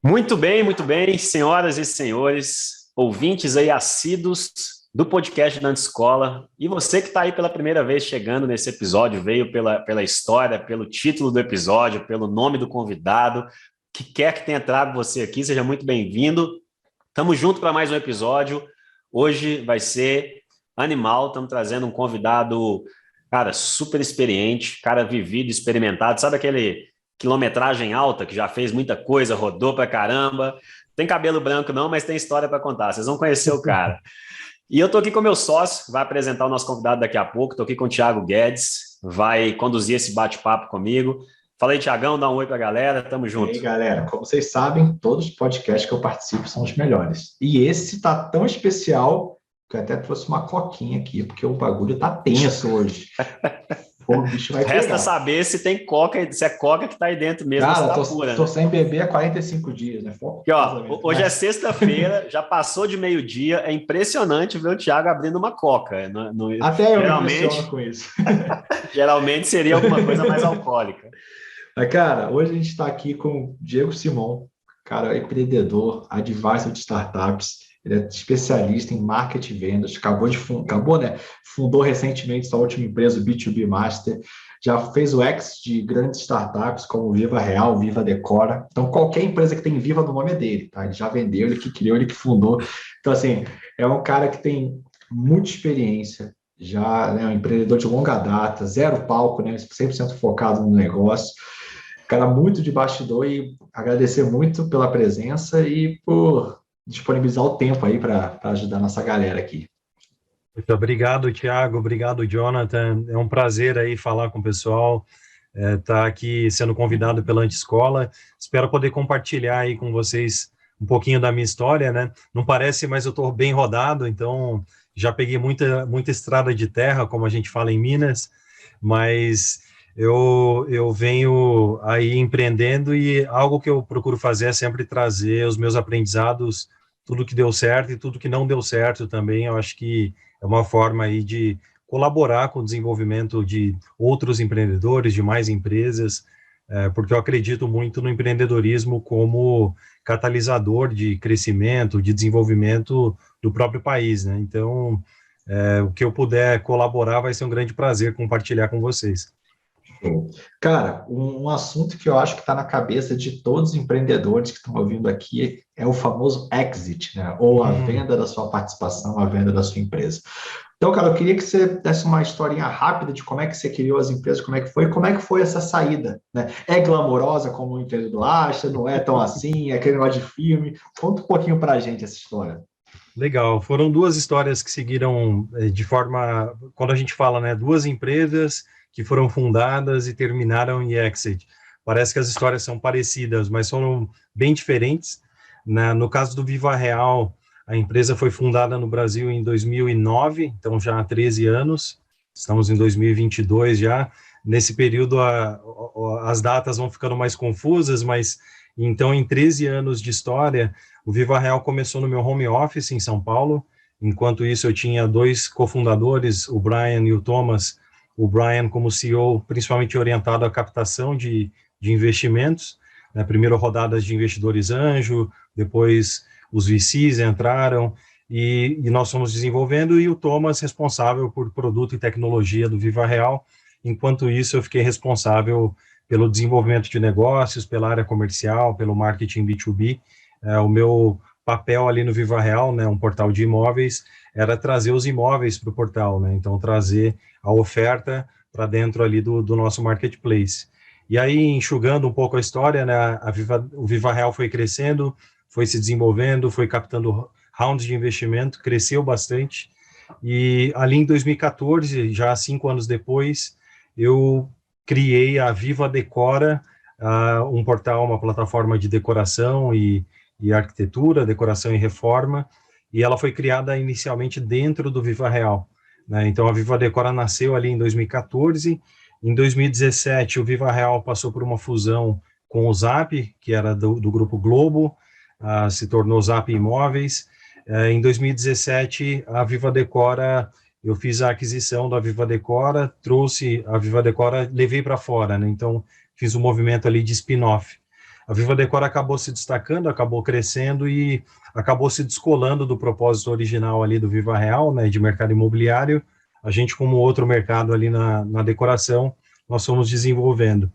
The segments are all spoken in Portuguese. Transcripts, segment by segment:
Muito bem, senhoras e senhores, ouvintes aí assíduos do podcast da Escola. E você que está aí pela primeira vez chegando nesse episódio, veio pela história, pelo título do episódio, pelo nome do convidado, que quer que tenha trago você aqui, seja muito bem-vindo. Estamos juntos para mais um episódio. Hoje vai ser animal, estamos trazendo um convidado, cara, super experiente, cara vivido, experimentado, sabe aquele quilometragem alta, que já fez muita coisa, rodou pra caramba. Tem cabelo branco não, mas tem história para contar. Vocês vão conhecer o cara. E eu tô aqui com meu sócio, que vai apresentar o nosso convidado daqui a pouco. Tô aqui com o Thiago Guedes, vai conduzir esse bate-papo comigo. Fala aí, Thiagão, dá um oi pra galera, tamo E aí, junto. galera, como vocês sabem, todos os podcasts que eu participo são os melhores. E esse tá tão especial que eu até trouxe uma coquinha aqui, porque o bagulho tá tenso hoje. O bicho vai Resta pegar. saber se tem coca, se é coca que tá aí dentro mesmo, ou se Cara, tá tô, pura, tô né? sem beber há 45 dias, né? Foco Porque, pro ó, casamento. hoje é Mas, sexta-feira, já passou de meio-dia, é impressionante ver o Thiago abrindo uma coca. até eu me impressiono Geralmente, com isso. geralmente seria alguma coisa mais alcoólica. Mas, cara, hoje a gente está aqui com o Diego Simon, cara, empreendedor, advisor de startups. Ele é especialista em marketing e vendas. Acabou, né? Fundou recentemente sua última empresa, o B2B Master. Já fez o X de grandes startups como Viva Real, Viva Decora. Então, qualquer empresa que tem Viva no nome é dele, tá? Ele já vendeu, ele que criou, ele que fundou. Então, assim, é um cara que tem muita experiência, já, né, um empreendedor de longa data, zero palco, né? 100% focado no negócio. Cara, muito de bastidor e agradecer muito pela presença e por disponibilizar o tempo aí para ajudar a nossa galera aqui. Muito obrigado, Thiago. Obrigado, Jonathan. É um prazer aí falar com o pessoal, tá aqui sendo convidado pela Anti-Escola. Espero poder compartilhar aí com vocês um pouquinho da minha história, né? Não parece, mas eu estou bem rodado, então já peguei muita estrada de terra, como a gente fala em Minas, mas eu venho aí empreendendo e algo que eu procuro fazer é sempre trazer os meus aprendizados, tudo que deu certo e tudo que não deu certo também. Eu acho que é uma forma aí de colaborar com o desenvolvimento de outros empreendedores, de mais empresas, porque eu acredito muito no empreendedorismo como catalisador de crescimento, de desenvolvimento do próprio país, né? Então, o que eu puder colaborar vai ser um grande prazer compartilhar com vocês. Cara, um assunto que eu acho que está na cabeça de todos os empreendedores que estão ouvindo aqui é o famoso exit, né? Ou a venda da sua participação, a venda da sua empresa. Então, cara, eu queria que você desse uma historinha rápida de como é que você criou as empresas, como é que foi essa saída, né? É glamourosa como o empreendedor acha, não é tão assim, é aquele negócio de filme. Conta um pouquinho pra gente essa história. Legal, foram duas histórias que seguiram de forma, quando a gente fala, né, duas empresas que foram fundadas e terminaram em exit. Parece que as histórias são parecidas, mas foram bem diferentes. No caso do Viva Real, a empresa foi fundada no Brasil em 2009, então já há 13 anos, estamos em 2022 já. Nesse período, as datas vão ficando mais confusas, mas então, em 13 anos de história, o Viva Real começou no meu home office em São Paulo. Enquanto isso, eu tinha dois cofundadores, o Brian e o Thomas. O Brian como CEO, principalmente orientado à captação de investimentos, né? Primeiro rodadas de investidores anjo, depois os VCs entraram e nós fomos desenvolvendo, e o Thomas responsável por produto e tecnologia do Viva Real. Enquanto isso, eu fiquei responsável pelo desenvolvimento de negócios, pela área comercial, pelo marketing B2B. O meu papel ali no Viva Real, né, um portal de imóveis, era trazer os imóveis para o portal, né, então trazer a oferta para dentro ali do nosso marketplace. E aí, enxugando um pouco a história, né, o Viva Real foi crescendo, foi se desenvolvendo, foi captando rounds de investimento, cresceu bastante, e ali em 2014, já 5 anos depois, eu criei a Viva Decora, um portal, uma plataforma de decoração e arquitetura, decoração e reforma, e ela foi criada inicialmente dentro do Viva Real, né? Então, a Viva Decora nasceu ali em 2014. Em 2017, o Viva Real passou por uma fusão com o Zap, que era do Grupo Globo, se tornou Zap Imóveis. Em 2017, a Viva Decora, eu fiz a aquisição da Viva Decora, trouxe a Viva Decora, levei para fora, né? Então, fiz um movimento ali de spin-off. a Viva Decor acabou se destacando, acabou crescendo e acabou se descolando do propósito original ali do Viva Real, né, de mercado imobiliário. A gente, como outro mercado ali na decoração, nós fomos desenvolvendo.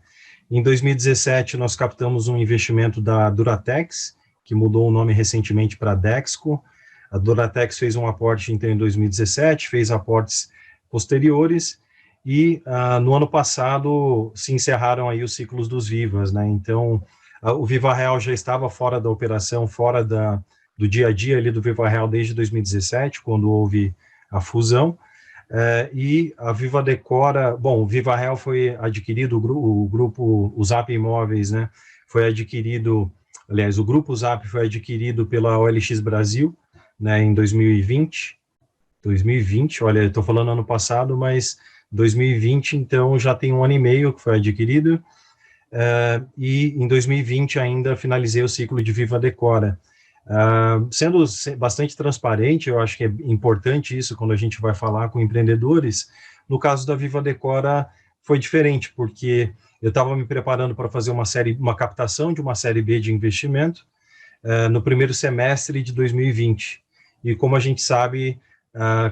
Em 2017, nós captamos um investimento da Duratex, que mudou o nome recentemente para Dexco. A Duratex fez um aporte então, em 2017, fez aportes posteriores, e no ano passado se encerraram aí os ciclos dos Vivas, né? Então, o Viva Real já estava fora da operação, fora do dia a dia ali do Viva Real desde 2017, quando houve a fusão. E a Viva Decora, bom, o Viva Real foi adquirido, o grupo, o Zap Imóveis, né, foi adquirido, aliás, o grupo Zap foi adquirido pela OLX Brasil, né, em 2020, olha, eu estou falando ano passado, mas 2020, então, já tem 1 ano e meio que foi adquirido, e em 2020 ainda finalizei o ciclo de Viva Decora. Sendo bastante transparente, eu acho que é importante isso quando a gente vai falar com empreendedores. No caso da Viva Decora foi diferente, porque eu estava me preparando para fazer uma captação de uma série B de investimento no primeiro semestre de 2020. E como a gente sabe,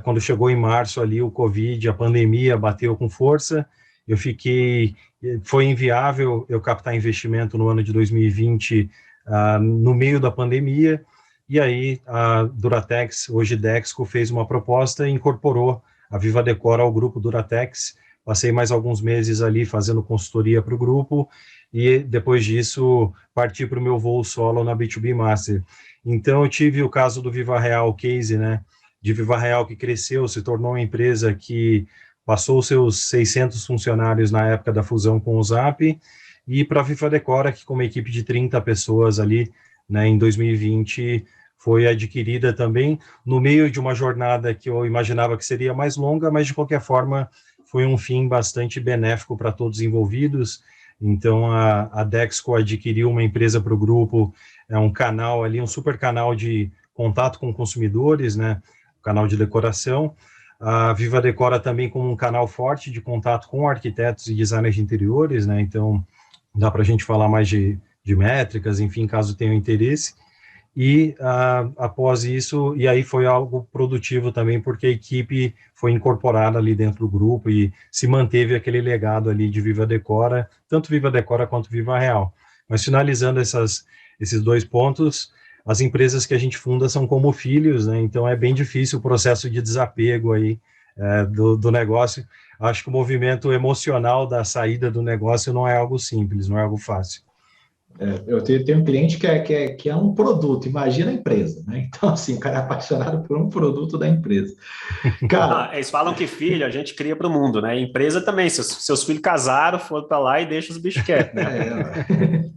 quando chegou em março ali o Covid, a pandemia bateu com força, foi inviável eu captar investimento no ano de 2020 no meio da pandemia, e aí a Duratex, hoje Dexco, fez uma proposta e incorporou a Viva Decor ao grupo Duratex. Passei mais alguns meses ali fazendo consultoria para o grupo, e depois disso parti para o meu voo solo na B2B Master. Então eu tive o caso do Viva Real case, né, de Viva Real que cresceu, se tornou uma empresa que passou seus 600 funcionários na época da fusão com o Zap, e para a Viva Decora, que com uma equipe de 30 pessoas ali, né, em 2020, foi adquirida também no meio de uma jornada que eu imaginava que seria mais longa, mas de qualquer forma foi um fim bastante benéfico para todos envolvidos. Então a Dexco adquiriu uma empresa para o grupo, um canal ali, um super canal de contato com consumidores, né, canal de decoração. A Viva Decora também como um canal forte de contato com arquitetos e designers de interiores, né, então dá para a gente falar mais de métricas, enfim, caso tenha interesse. E após isso, e aí foi algo produtivo também, porque a equipe foi incorporada ali dentro do grupo e se manteve aquele legado ali de Viva Decora, tanto Viva Decora quanto Viva Real. Mas finalizando esses 2 pontos, as empresas que a gente funda são como filhos, né? Então é bem difícil o processo de desapego aí do negócio. Acho que o movimento emocional da saída do negócio não é algo simples, não é algo fácil. Eu tenho um cliente que é um produto, imagina a empresa, né? Então, assim, o cara é apaixonado por um produto da empresa. Cara, eles falam que filho a gente cria para o mundo, né? Empresa também, seus filhos casaram, foram para lá e deixam os bichos quietos, né?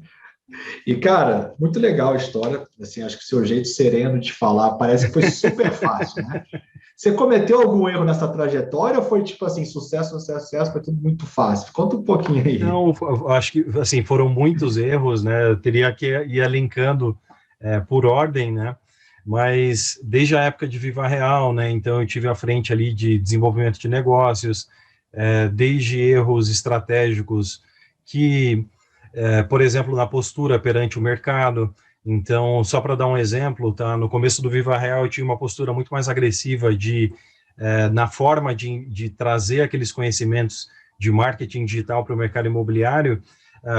E, cara, muito legal a história, assim, acho que o seu jeito sereno de falar parece que foi super fácil, né? Você cometeu algum erro nessa trajetória ou foi tipo assim, sucesso, foi tudo muito fácil? Conta um pouquinho aí. Não, acho que assim, foram muitos erros, né? Eu teria que ir linkando por ordem, né? Mas desde a época de Viva Real, né? Então eu tive à frente ali de desenvolvimento de negócios, desde erros estratégicos que, por exemplo, na postura perante o mercado. Então, só para dar um exemplo, tá? No começo do Viva Real eu tinha uma postura muito mais agressiva na forma de trazer aqueles conhecimentos de marketing digital para o mercado imobiliário.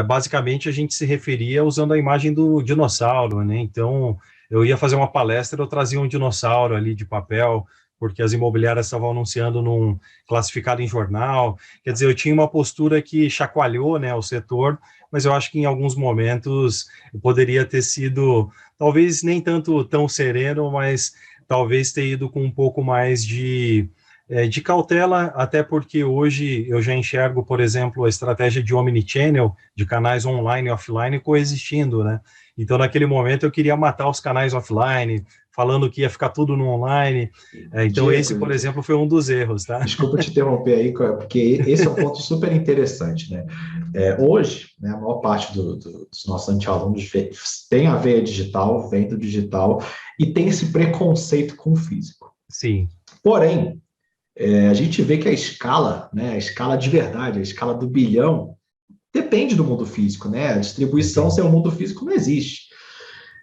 Basicamente a gente se referia usando a imagem do dinossauro, né? Então, eu ia fazer uma palestra, eu trazia um dinossauro ali de papel, porque as imobiliárias estavam anunciando num classificado em jornal. Quer dizer, eu tinha uma postura que chacoalhou, né, o setor, mas eu acho que em alguns momentos eu poderia ter sido, talvez nem tanto tão sereno, mas talvez ter ido com um pouco mais de cautela, até porque hoje eu já enxergo, por exemplo, a estratégia de omnichannel, de canais online e offline coexistindo, né? Então, naquele momento, eu queria matar os canais offline, falando que ia ficar tudo no online. Então, Diego, esse, por exemplo, foi um dos erros, tá? Desculpa te interromper aí, porque esse é um ponto super interessante, né? Hoje, né, a maior parte dos nossos anti-alunos tem a veia digital, vem do digital, e tem esse preconceito com o físico. Sim. Porém, a gente vê que a escala, né, a escala de verdade, a escala do bilhão, depende do mundo físico, né? A distribuição sem o mundo físico não existe.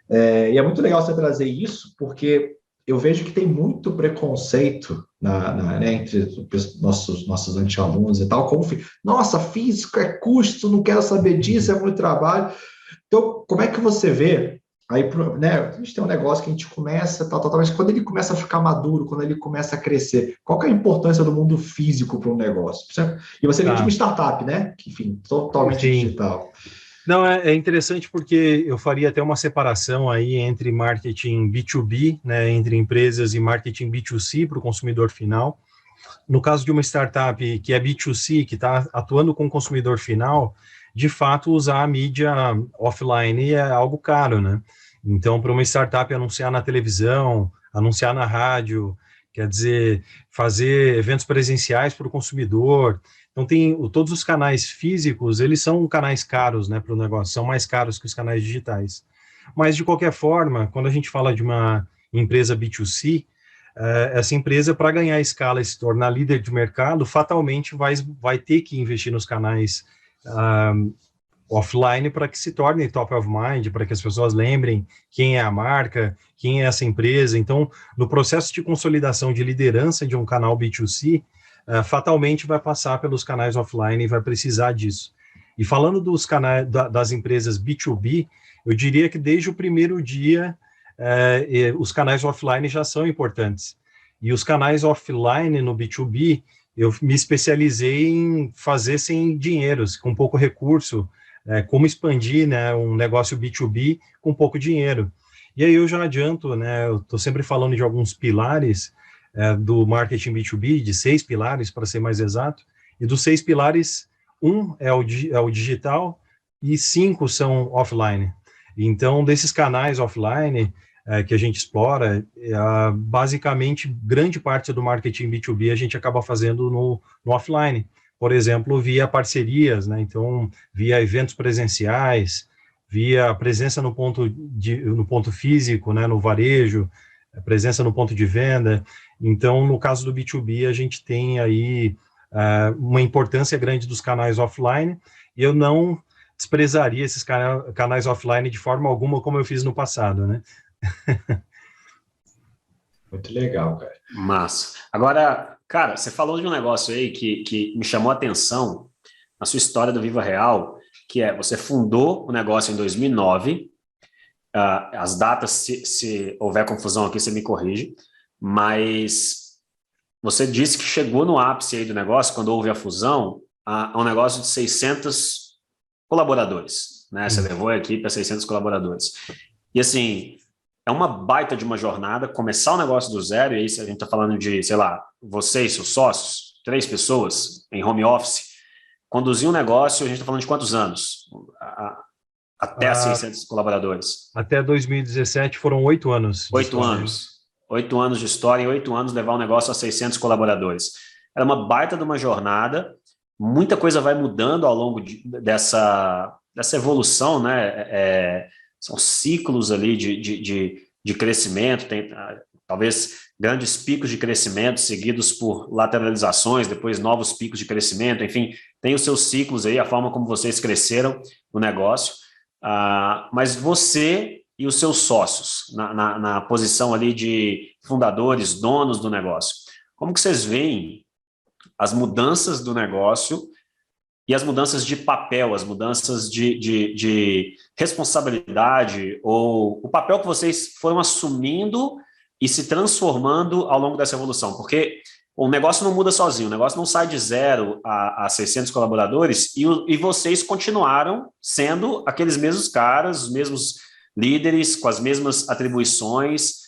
E é muito legal você trazer isso, porque eu vejo que tem muito preconceito né, entre os nossos anti-alunos e tal, nossa, físico é custo, não quero saber disso, é muito trabalho. Então, como é que você vê? Aí, né, a gente tem um negócio que a gente começa, mas quando ele começa a ficar maduro, quando ele começa a crescer, qual que é a importância do mundo físico para um negócio? E você vem de uma startup, né? Que, enfim, totalmente digital. Não, é interessante porque eu faria até uma separação aí entre marketing B2B, né, entre empresas, e marketing B2C para o consumidor final. No caso de uma startup que é B2C, que está atuando com o consumidor final, de fato, usar a mídia offline é algo caro, né? Então, para uma startup anunciar na televisão, anunciar na rádio, quer dizer, fazer eventos presenciais para o consumidor. Então, todos os canais físicos, eles são canais caros, né, para o negócio, são mais caros que os canais digitais. Mas, de qualquer forma, quando a gente fala de uma empresa B2C, essa empresa, para ganhar escala e se tornar líder de mercado, fatalmente vai ter que investir nos canais offline para que se torne top of mind, para que as pessoas lembrem quem é a marca, quem é essa empresa. Então, no processo de consolidação de liderança de um canal B2C, fatalmente vai passar pelos canais offline e vai precisar disso. E falando dos canais das empresas B2B, eu diria que desde o primeiro dia os canais offline já são importantes. E os canais offline no B2B, eu me especializei em fazer sem dinheiros, com pouco recurso, como expandir, né, um negócio B2B com pouco dinheiro. E aí eu já adianto, né, eu estou sempre falando de alguns pilares do marketing B2B, de 6 pilares, para ser mais exato, e dos 6 pilares, 1 é o digital e 5 são offline. Então, desses canais offline que a gente explora, basicamente, grande parte do marketing B2B a gente acaba fazendo no offline. Por exemplo, via parcerias, né? Então, via eventos presenciais, via presença no ponto físico, né? No varejo, presença no ponto de venda. Então, no caso do B2B, a gente tem aí uma importância grande dos canais offline, e eu não desprezaria esses canais offline de forma alguma, como eu fiz no passado, né? Muito legal, cara. Massa. Agora, cara, você falou de um negócio aí que me chamou a atenção na sua história do Viva Real, que você fundou o negócio em 2009, as datas, se houver confusão aqui, você me corrige, mas você disse que chegou no ápice aí do negócio, quando houve a fusão, a um negócio de 600 colaboradores, né? Você levou a equipe a 600 colaboradores. E assim, é uma baita de uma jornada, começar o negócio do zero, e aí a gente está falando de, sei lá, você e seus sócios, 3 pessoas em home office, conduzir um negócio, a gente está falando de quantos anos? Até 600 colaboradores. Até 2017 foram 8 anos. 8 anos. 8 anos de história, em 8 anos levar um negócio a 600 colaboradores. Era uma baita de uma jornada, muita coisa vai mudando ao longo dessa evolução, né? São ciclos ali de crescimento, tem talvez grandes picos de crescimento seguidos por lateralizações, depois novos picos de crescimento, enfim, tem os seus ciclos aí, a forma como vocês cresceram no negócio, mas você e os seus sócios, na posição ali de fundadores, donos do negócio, como que vocês veem as mudanças do negócio e as mudanças de papel, as mudanças de responsabilidade, ou o papel que vocês foram assumindo e se transformando ao longo dessa evolução? Porque o negócio não muda sozinho, o negócio não sai de 0 a 600 colaboradores e vocês continuaram sendo aqueles mesmos caras, os mesmos líderes, com as mesmas atribuições.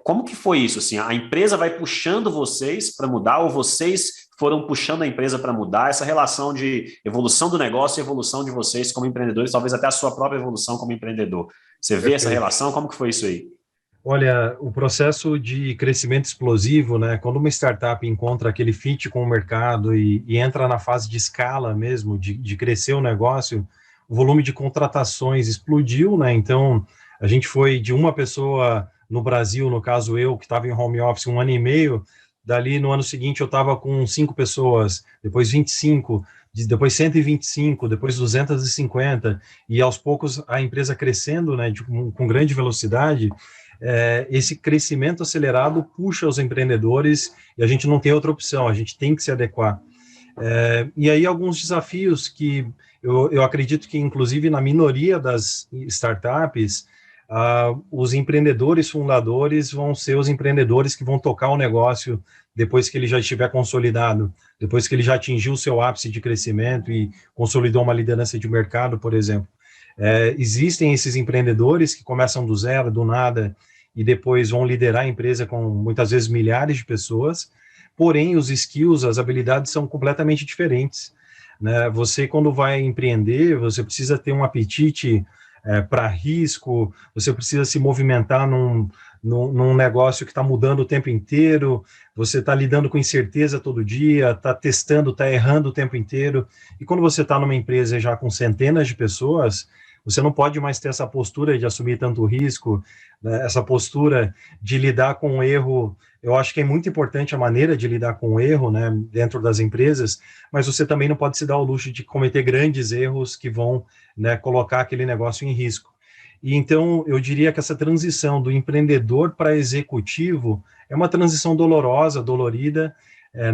Como que foi isso? Assim, a empresa vai puxando vocês para mudar, ou vocês foram puxando a empresa para mudar? Essa relação de evolução do negócio e evolução de vocês como empreendedores, talvez até a sua própria evolução como empreendedor. Você vê essa relação? Como que foi isso aí? Olha, o processo de crescimento explosivo, né? Quando uma startup encontra aquele fit com o mercado e entra na fase de escala mesmo, de crescer o negócio, o volume de contratações explodiu, né? Então, a gente foi de uma pessoa no Brasil, no caso eu, que estava em home office 1 ano e meio, dali no ano seguinte eu estava com 5 pessoas, depois 25, depois 125, depois 250, e aos poucos a empresa crescendo, né, com grande velocidade, esse crescimento acelerado puxa os empreendedores e a gente não tem outra opção, a gente tem que se adequar. E aí alguns desafios que eu acredito que, inclusive, na minoria das startups, os empreendedores fundadores vão ser os empreendedores que vão tocar o negócio depois que ele já estiver consolidado, depois que ele já atingiu o seu ápice de crescimento e consolidou uma liderança de mercado, por exemplo. Existem esses empreendedores que começam do zero, do nada, e depois vão liderar a empresa com, muitas vezes, milhares de pessoas, porém, os skills, as habilidades são completamente diferentes, né? Você, quando vai empreender, você precisa ter um apetite para risco, você precisa se movimentar num negócio que está mudando o tempo inteiro, você está lidando com incerteza todo dia, está testando, está errando o tempo inteiro, e quando você está numa empresa já com centenas de pessoas, você não pode mais ter essa postura de assumir tanto risco, né, essa postura de lidar com o erro. Eu acho que é muito importante a maneira de lidar com o erro, né, dentro das empresas, mas você também não pode se dar o luxo de cometer grandes erros que vão, né, colocar aquele negócio em risco. E então, eu diria que essa transição do empreendedor para executivo é uma transição dolorosa, dolorida,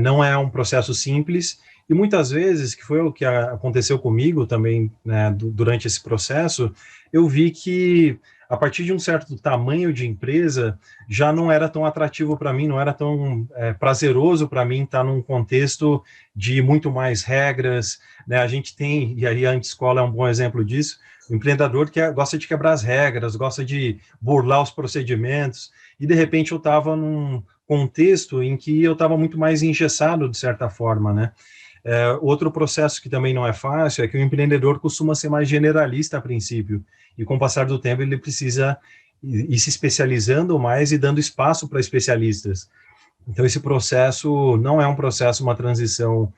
não é um processo simples, e muitas vezes, que foi o que aconteceu comigo também, né, durante esse processo, eu vi que, a partir de um certo tamanho de empresa, já não era tão atrativo para mim, não era tão prazeroso para mim estar num contexto de muito mais regras, né? A gente tem, e aí a Antiscola é um bom exemplo disso, o empreendedor que gosta de quebrar as regras, gosta de burlar os procedimentos, e de repente eu estava num contexto em que eu estava muito mais engessado, de certa forma, né? Outro processo que também não é fácil é que o empreendedor costuma ser mais generalista a princípio, e com o passar do tempo ele precisa ir se especializando mais e dando espaço para especialistas. Então esse processo não é um processo, uma transição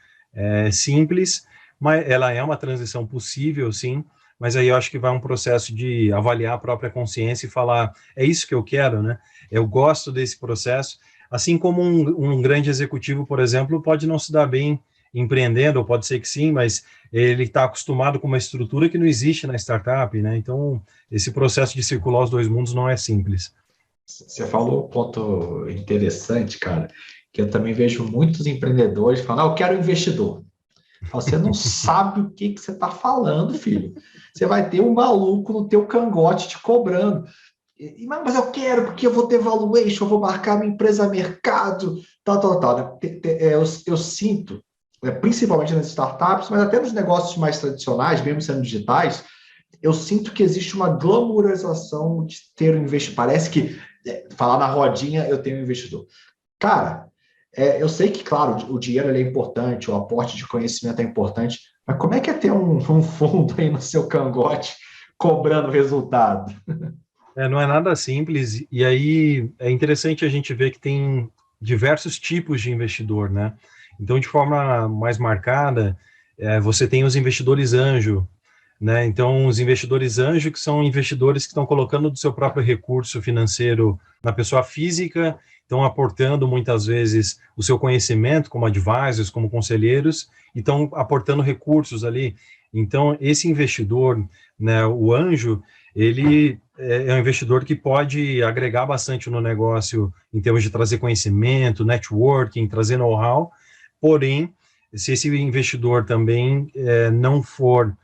simples, mas ela é uma transição possível, sim, mas aí eu acho que vai um processo de avaliar a própria consciência e falar, é isso que eu quero, né? Eu gosto desse processo, assim como um grande executivo, por exemplo, pode não se dar bem empreendendo, ou pode ser que sim, mas ele está acostumado com uma estrutura que não existe na startup, né? Então, esse processo de circular os dois mundos não é simples. Você falou um ponto interessante, cara, que eu também vejo muitos empreendedores falando, eu quero investidor. Você não sabe o que você está falando, filho. Você vai ter um maluco no teu cangote te cobrando. Mas eu quero, porque eu vou ter valuation, eu vou marcar minha empresa mercado, tal. Eu sinto, principalmente nas startups, mas até nos negócios mais tradicionais, mesmo sendo digitais, eu sinto que existe uma glamourização de ter um investidor. Parece que, falar na rodinha, eu tenho um investidor. Cara, eu sei que, claro, o dinheiro é importante, o aporte de conhecimento é importante, mas como é que é ter um fundo aí no seu cangote cobrando resultado? Não é nada simples, e aí é interessante a gente ver que tem diversos tipos de investidor, né? Então, de forma mais marcada, você tem os investidores anjo, né? Então, os investidores anjo, que são investidores que estão colocando do seu próprio recurso financeiro na pessoa física, estão aportando muitas vezes o seu conhecimento como advisors, como conselheiros, e estão aportando recursos ali. Então, esse investidor, né, o anjo, ele é um investidor que pode agregar bastante no negócio em termos de trazer conhecimento, networking, trazer know-how. Porém, se esse investidor também não for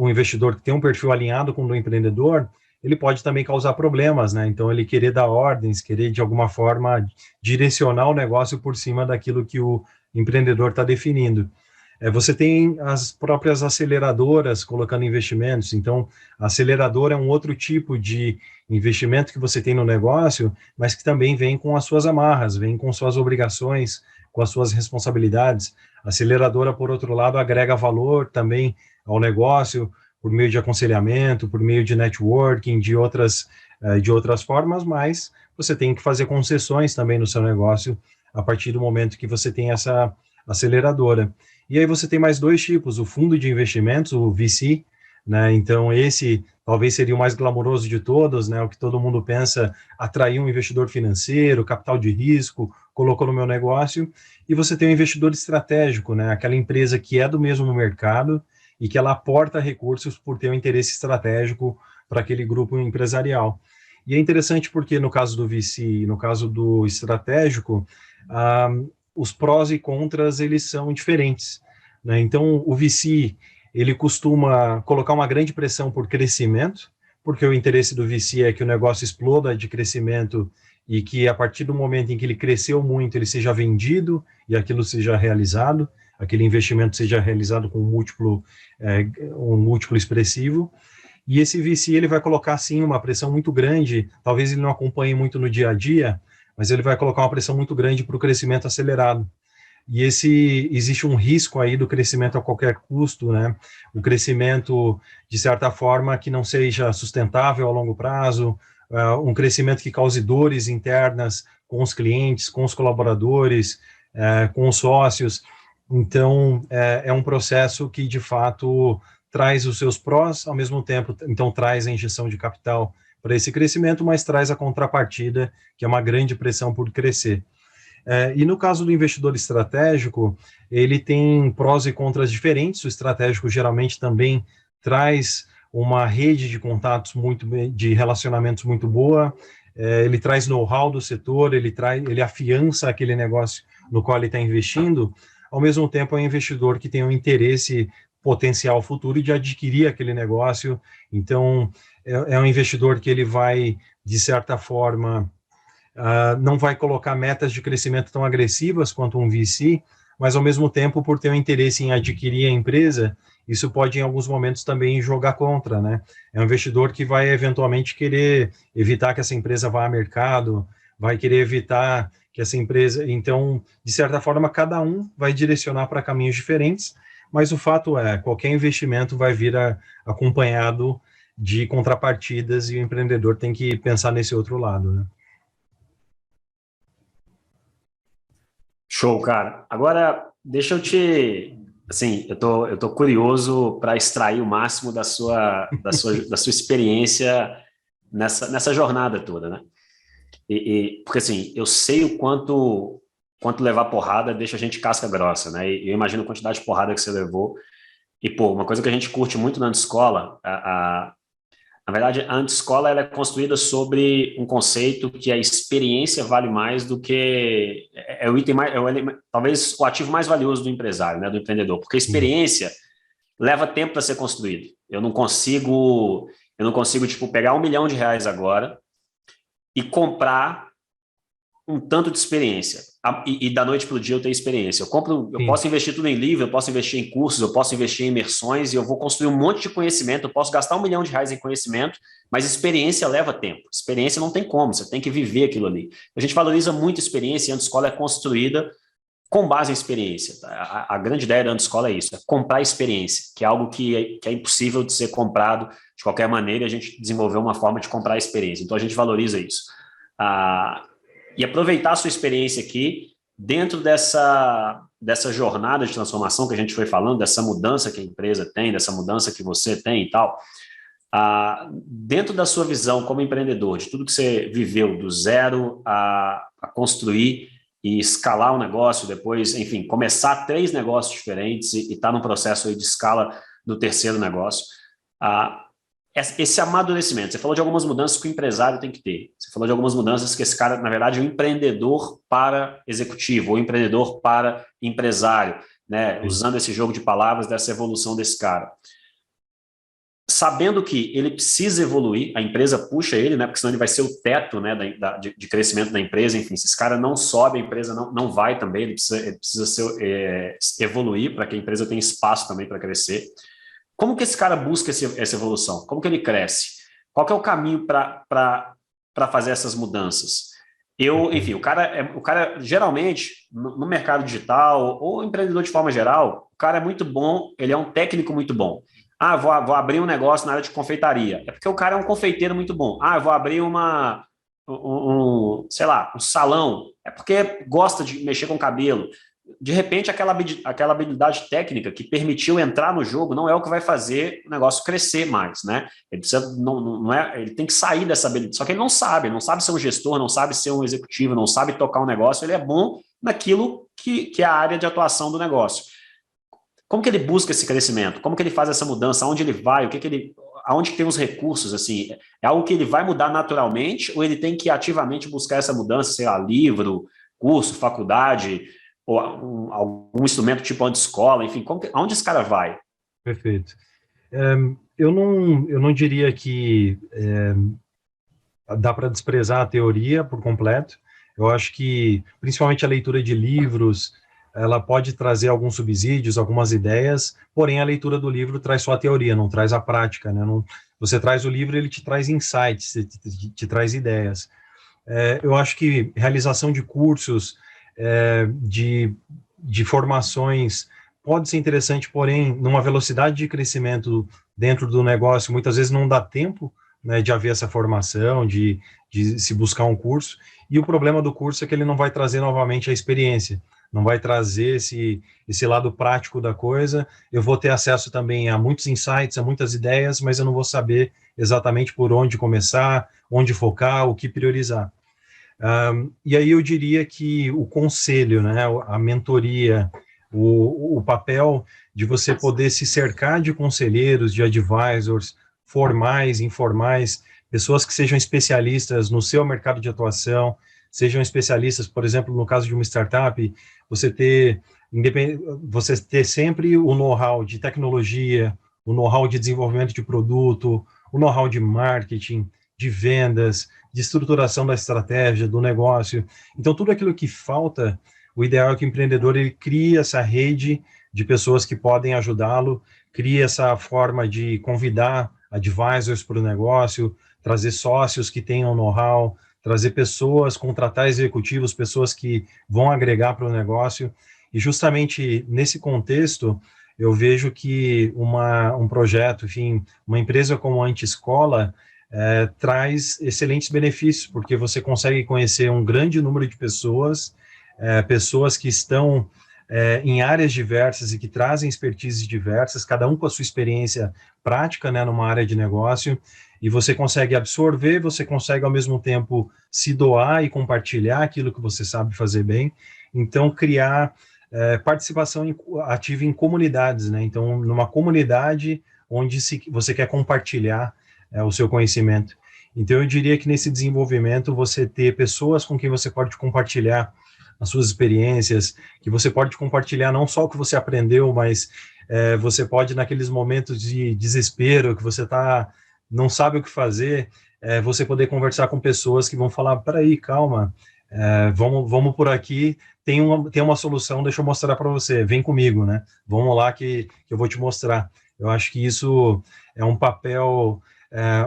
um investidor que tem um perfil alinhado com o do empreendedor, ele pode também causar problemas, né? Então, ele querer dar ordens, querer, de alguma forma, direcionar o negócio por cima daquilo que o empreendedor está definindo. Você tem as próprias aceleradoras colocando investimentos. Então, a aceleradora é um outro tipo de investimento que você tem no negócio, mas que também vem com as suas amarras, vem com suas obrigações, com as suas responsabilidades. A aceleradora, por outro lado, agrega valor também ao negócio por meio de aconselhamento, por meio de networking, de outras formas, mas você tem que fazer concessões também no seu negócio a partir do momento que você tem essa aceleradora. E aí você tem mais dois tipos, o fundo de investimentos, o VC, né? Então esse talvez seria o mais glamouroso de todos, né? O que todo mundo pensa, atrair um investidor financeiro, capital de risco, colocou no meu negócio, e você tem um investidor estratégico, né? Aquela empresa que é do mesmo mercado e que ela aporta recursos por ter um interesse estratégico para aquele grupo empresarial. E é interessante porque no caso do VC e no caso do estratégico, os prós e contras eles são diferentes, né? Então o VC ele costuma colocar uma grande pressão por crescimento, porque o interesse do VC é que o negócio exploda de crescimento e que a partir do momento em que ele cresceu muito, ele seja vendido e aquilo seja realizado, aquele investimento seja realizado com um múltiplo expressivo. E esse VC ele vai colocar, sim, uma pressão muito grande, talvez ele não acompanhe muito no dia a dia, mas ele vai colocar uma pressão muito grande para o crescimento acelerado. E existe um risco aí do crescimento a qualquer custo, né? O crescimento, de certa forma, que não seja sustentável a longo prazo, um crescimento que cause dores internas com os clientes, com os colaboradores, com os sócios. Então, é um processo que, de fato, traz os seus prós, ao mesmo tempo, então, traz a injeção de capital para esse crescimento, mas traz a contrapartida, que é uma grande pressão por crescer. E no caso do investidor estratégico, ele tem prós e contras diferentes. O estratégico geralmente também traz uma rede de contatos de relacionamentos muito boa, ele traz know-how do setor, ele afiança aquele negócio no qual ele está investindo. Ao mesmo tempo, é um investidor que tem um interesse potencial futuro de adquirir aquele negócio. Então, é um investidor que ele vai, de certa forma, não vai colocar metas de crescimento tão agressivas quanto um VC, mas ao mesmo tempo, por ter um interesse em adquirir a empresa, isso pode em alguns momentos também jogar contra, né? É um investidor que vai eventualmente querer evitar que essa empresa vá a mercado, vai querer evitar que essa empresa... Então, de certa forma, cada um vai direcionar para caminhos diferentes, mas o fato é, qualquer investimento vai vir acompanhado de contrapartidas e o empreendedor tem que pensar nesse outro lado, né? Show, cara. Agora, deixa eu te... Assim, eu tô curioso para extrair o máximo da sua experiência nessa jornada toda, né? Porque, assim, eu sei o quanto levar porrada deixa a gente casca grossa, né? E eu imagino a quantidade de porrada que você levou. E, pô, uma coisa que a gente curte muito na Antescola, na verdade, a Antescola ela é construída sobre um conceito que a experiência vale mais do que o item mais, talvez o ativo mais valioso do empresário, né, do empreendedor, porque a experiência leva tempo para ser construído. Eu não consigo tipo pegar R$1 milhão agora e comprar um tanto de experiência e da noite para o dia eu tenho experiência. Eu posso investir tudo em livro, eu posso investir em cursos, eu posso investir em imersões e eu vou construir um monte de conhecimento, eu posso gastar R$1 milhão em conhecimento, mas experiência leva tempo. Experiência não tem como, você tem que viver aquilo ali. A gente valoriza muito a experiência e a Antescola é construída com base em experiência. A grande ideia da Antescola é isso, é comprar experiência, que é algo que é impossível de ser comprado de qualquer maneira, a gente desenvolveu uma forma de comprar experiência. Então a gente valoriza isso. E aproveitar a sua experiência aqui dentro dessa jornada de transformação que a gente foi falando, dessa mudança que a empresa tem, dessa mudança que você tem e tal, dentro da sua visão como empreendedor, de tudo que você viveu do zero a construir e escalar um negócio, depois, enfim, começar 3 negócios diferentes e estar num processo aí de escala do terceiro negócio, esse amadurecimento, você falou de algumas mudanças que o empresário tem que ter, você falou de algumas mudanças que esse cara, na verdade, é um empreendedor para executivo, ou empreendedor para empresário, né? Usando esse jogo de palavras dessa evolução desse cara. Sabendo que ele precisa evoluir, a empresa puxa ele, né? Porque senão ele vai ser o teto, né, de crescimento da empresa, enfim, se esse cara não sobe, a empresa não vai também, ele precisa evoluir para que a empresa tenha espaço também para crescer. Como que esse cara busca essa evolução? Como que ele cresce? Qual que é o caminho para fazer essas mudanças? Enfim, o cara geralmente, no mercado digital, ou empreendedor de forma geral, o cara é muito bom, ele é um técnico muito bom. Vou abrir um negócio na área de confeitaria. É porque o cara é um confeiteiro muito bom. Eu vou abrir sei lá, um salão. É porque gosta de mexer com cabelo. de repente, aquela habilidade técnica que permitiu entrar no jogo não é o que vai fazer o negócio crescer mais, né? Ele precisa, não é, ele tem que sair dessa habilidade. Só que ele não sabe ser um gestor, não sabe ser um executivo, não sabe tocar um negócio, ele é bom naquilo que é a área de atuação do negócio. Como que ele busca esse crescimento? Como que ele faz essa mudança? Aonde ele vai? Aonde que tem os recursos? Assim, é algo que ele vai mudar naturalmente ou ele tem que ativamente buscar essa mudança, sei lá, livro, curso, faculdade, ou algum instrumento tipo escola, enfim, aonde esse cara vai? Perfeito. Eu não diria que dá para desprezar a teoria por completo. Eu acho que, principalmente a leitura de livros, ela pode trazer alguns subsídios, algumas ideias, porém a leitura do livro traz só a teoria, não traz a prática, né? Você traz o livro, ele te traz insights, te traz ideias. Eu acho que realização de cursos, de formações, pode ser interessante, porém, numa velocidade de crescimento dentro do negócio, muitas vezes não dá tempo, né, de haver essa formação, de se buscar um curso, e o problema do curso é que ele não vai trazer novamente a experiência, não vai trazer esse lado prático da coisa. Eu vou ter acesso também a muitos insights, a muitas ideias, mas eu não vou saber exatamente por onde começar, onde focar, o que priorizar. E aí eu diria que o conselho, né, a mentoria, o papel de você poder se cercar de conselheiros, de advisors, formais, informais, pessoas que sejam especialistas no seu mercado de atuação, sejam especialistas, por exemplo, no caso de uma startup, você ter sempre o know-how de tecnologia, o know-how de desenvolvimento de produto, o know-how de marketing, de vendas, de estruturação da estratégia, do negócio. Então, tudo aquilo que falta, o ideal é que o empreendedor ele crie essa rede de pessoas que podem ajudá-lo, crie essa forma de convidar advisors para o negócio, trazer sócios que tenham know-how, trazer pessoas, contratar executivos, pessoas que vão agregar para o negócio. E justamente nesse contexto, eu vejo que um projeto, enfim, uma empresa como a Anti-Escola traz excelentes benefícios, porque você consegue conhecer um grande número de pessoas, pessoas que estão em áreas diversas e que trazem expertises diversas, cada um com a sua experiência prática, né, numa área de negócio, e você consegue absorver, você consegue ao mesmo tempo se doar e compartilhar aquilo que você sabe fazer bem, então criar participação ativa em comunidades, né, então numa comunidade onde você quer compartilhar o seu conhecimento. Então eu diria que nesse desenvolvimento você ter pessoas com quem você pode compartilhar as suas experiências, que você pode compartilhar não só o que você aprendeu, mas você pode, naqueles momentos de desespero, que você não sabe o que fazer, você poder conversar com pessoas que vão falar, peraí, calma, vamos por aqui, tem uma solução, deixa eu mostrar para você, vem comigo, né? Vamos lá que eu vou te mostrar. Eu acho que isso é um papel...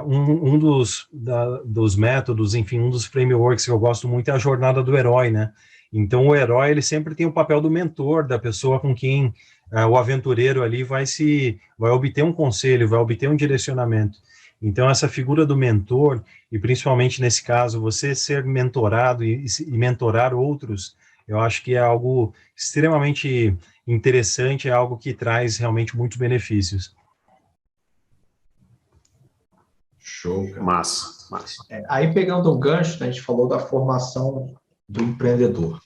um dos métodos, enfim, um dos frameworks que eu gosto muito é a jornada do herói, né? Então, o herói, ele sempre tem o papel do mentor, da pessoa com quem o aventureiro ali vai obter um conselho, vai obter um direcionamento. Então, essa figura do mentor, e principalmente nesse caso, você ser mentorado e mentorar outros, eu acho que é algo extremamente interessante, é algo que traz realmente muitos benefícios. Show, cara. Massa. Aí, pegando o gancho, a gente falou da formação do empreendedor.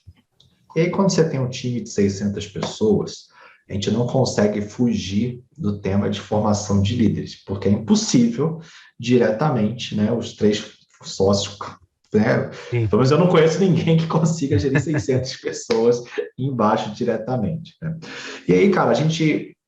E aí, quando você tem um time de 600 pessoas, a gente não consegue fugir do tema de formação de líderes, porque é impossível diretamente, né, os 3 sócios, né, pelo menos eu não conheço ninguém que consiga gerir 600 pessoas embaixo diretamente, né? E aí, cara,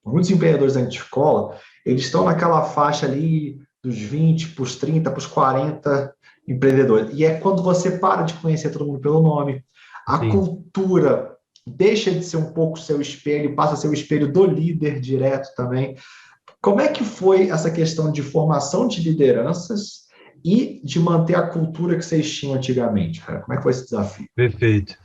muitos empreendedores da escola, eles estão naquela faixa ali dos 20 para os 30, para os 40 empreendedores. E é quando você para de conhecer todo mundo pelo nome, a cultura deixa de ser um pouco seu espelho, passa a ser o espelho do líder direto também. Como é que foi essa questão de formação de lideranças e de manter a cultura que vocês tinham antigamente, cara? Como é que foi esse desafio? Perfeito.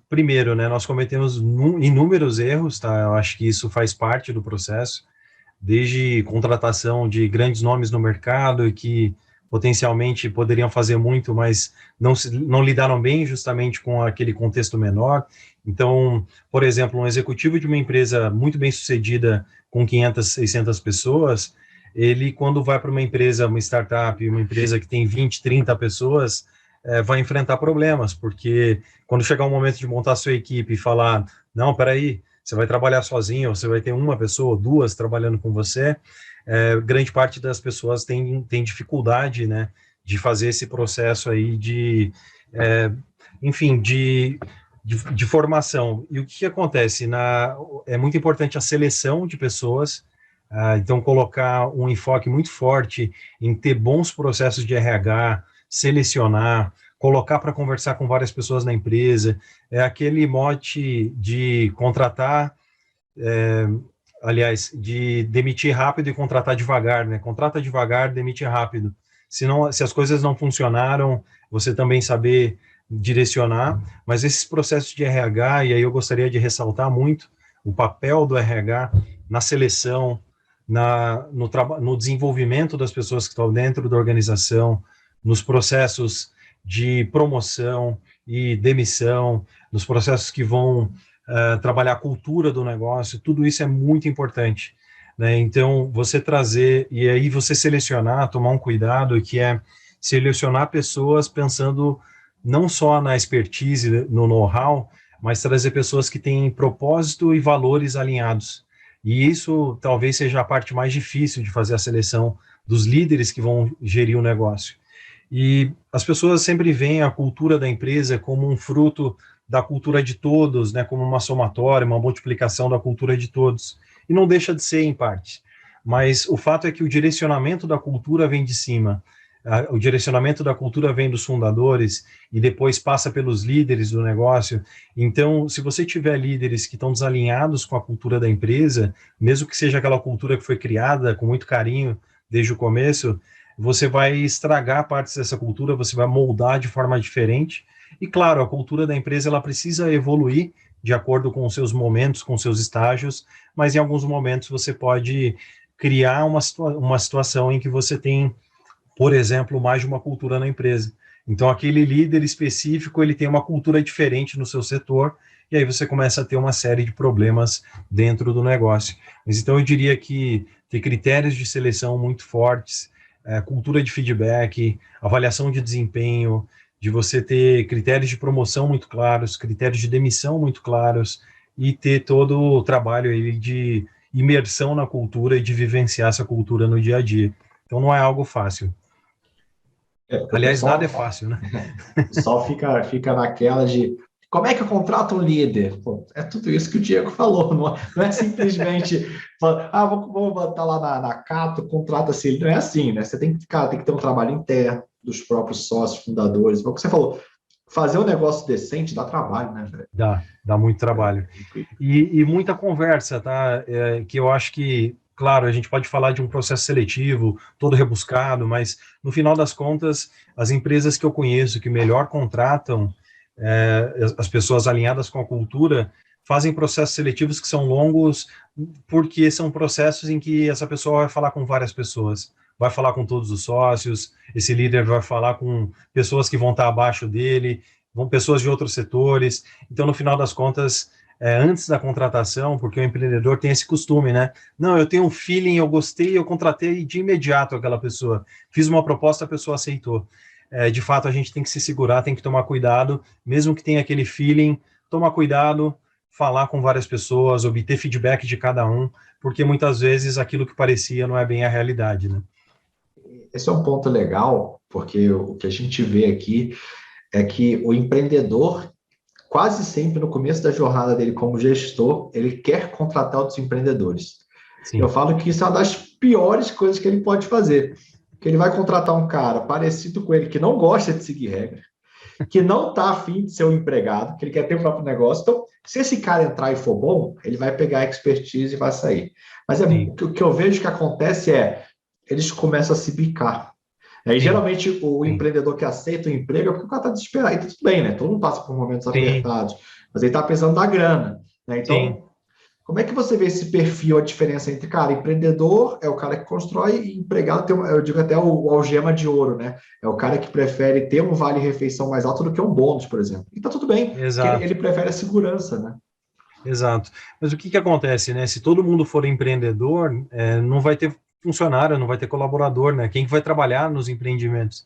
Primeiro, né, nós cometemos inúmeros erros, tá? Eu acho que isso faz parte do processo, desde contratação de grandes nomes no mercado que potencialmente poderiam fazer muito, mas não lidaram bem justamente com aquele contexto menor. Então, por exemplo, um executivo de uma empresa muito bem sucedida com 500, 600 pessoas, ele, quando vai para uma empresa, uma startup, uma empresa que tem 20, 30 pessoas, vai enfrentar problemas, porque quando chegar o momento de montar a sua equipe e falar, não, peraí, você vai trabalhar sozinho, ou você vai ter uma pessoa ou duas trabalhando com você, grande parte das pessoas tem dificuldade, né, de fazer esse processo aí enfim, de formação. E o que acontece? É muito importante a seleção de pessoas, então colocar um enfoque muito forte em ter bons processos de RH, selecionar, colocar para conversar com várias pessoas na empresa, aquele mote de contratar, aliás, de demitir rápido e contratar devagar, né? Contrata devagar, demite rápido. Se as coisas não funcionaram, você também saber direcionar, mas esses processos de RH, e aí eu gostaria de ressaltar muito o papel do RH na seleção, no desenvolvimento das pessoas que estão dentro da organização, nos processos de promoção e demissão, nos processos que vão trabalhar a cultura do negócio, tudo isso é muito importante, né? Então, você trazer, e aí você selecionar, tomar um cuidado, que é selecionar pessoas pensando não só na expertise, no know-how, mas trazer pessoas que têm propósito e valores alinhados. E isso talvez seja a parte mais difícil de fazer a seleção dos líderes que vão gerir o negócio. E as pessoas sempre veem a cultura da empresa como um fruto da cultura de todos, né, como uma somatória, uma multiplicação da cultura de todos. E não deixa de ser, em parte. Mas o fato é que o direcionamento da cultura vem de cima. O direcionamento da cultura vem dos fundadores e depois passa pelos líderes do negócio. Então, se você tiver líderes que estão desalinhados com a cultura da empresa, mesmo que seja aquela cultura que foi criada com muito carinho desde o começo, você vai estragar partes dessa cultura, você vai moldar de forma diferente. E, claro, a cultura da empresa ela precisa evoluir de acordo com os seus momentos, com os seus estágios, mas em alguns momentos você pode criar uma situação em que você tem, por exemplo, mais de uma cultura na empresa. Então, aquele líder específico, ele tem uma cultura diferente no seu setor, e aí você começa a ter uma série de problemas dentro do negócio. Mas então eu diria que ter critérios de seleção muito fortes, cultura de feedback, avaliação de desempenho, de você ter critérios de promoção muito claros, critérios de demissão muito claros, e ter todo o trabalho aí de imersão na cultura e de vivenciar essa cultura no dia a dia. Então não é algo fácil. Aliás, pessoal, nada é fácil, né? O pessoal fica naquela de como é que eu contrato um líder? Pô, é tudo isso que o Diego falou, não é simplesmente vou botar lá na Cato, contrata-se ele. Não é assim, né? Você tem que ter um trabalho interno dos próprios sócios, fundadores. O que você falou, fazer um negócio decente dá trabalho, né, velho? Dá muito trabalho. E muita conversa, tá? Que eu acho que, claro, a gente pode falar de um processo seletivo, todo rebuscado, mas no final das contas, as empresas que eu conheço que melhor contratam as pessoas alinhadas com a cultura fazem processos seletivos que são longos, porque são processos em que essa pessoa vai falar com várias pessoas, vai falar com todos os sócios, esse líder vai falar com pessoas que vão estar abaixo dele, pessoas de outros setores. Então, no final das contas, antes da contratação, porque o empreendedor tem esse costume, né? Não, eu tenho um feeling, eu gostei, eu contratei de imediato aquela pessoa. Fiz uma proposta, a pessoa aceitou. De fato, a gente tem que se segurar, tem que tomar cuidado, mesmo que tenha aquele feeling, tomar cuidado, falar com várias pessoas, obter feedback de cada um, porque muitas vezes aquilo que parecia não é bem a realidade, né? Esse é um ponto legal, porque o que a gente vê aqui é que o empreendedor, quase sempre no começo da jornada dele como gestor, ele quer contratar outros empreendedores. Sim. Eu falo que isso é uma das piores coisas que ele pode fazer, que ele vai contratar um cara parecido com ele, que não gosta de seguir regra, que não está afim de ser um empregado, que ele quer ter o próprio negócio. Então, se esse cara entrar e for bom, ele vai pegar a expertise e vai sair. Mas o que eu vejo que acontece eles começam a se bicar. Aí, geralmente, o empreendedor que aceita o emprego é porque o cara está desesperado. E tudo bem, né? Todo mundo passa por momentos apertados, mas ele está precisando da grana, né? Então, Como é que você vê esse perfil, a diferença entre, cara, empreendedor é o cara que constrói e empregado tem, eu digo até o algema de ouro, né? É o cara que prefere ter um vale-refeição mais alto do que um bônus, por exemplo. E tá tudo bem, porque Exato. ele prefere a segurança, né? Exato. Mas o que que acontece, né? Se todo mundo for empreendedor, não vai ter funcionário, não vai ter colaborador, né? Quem que vai trabalhar nos empreendimentos?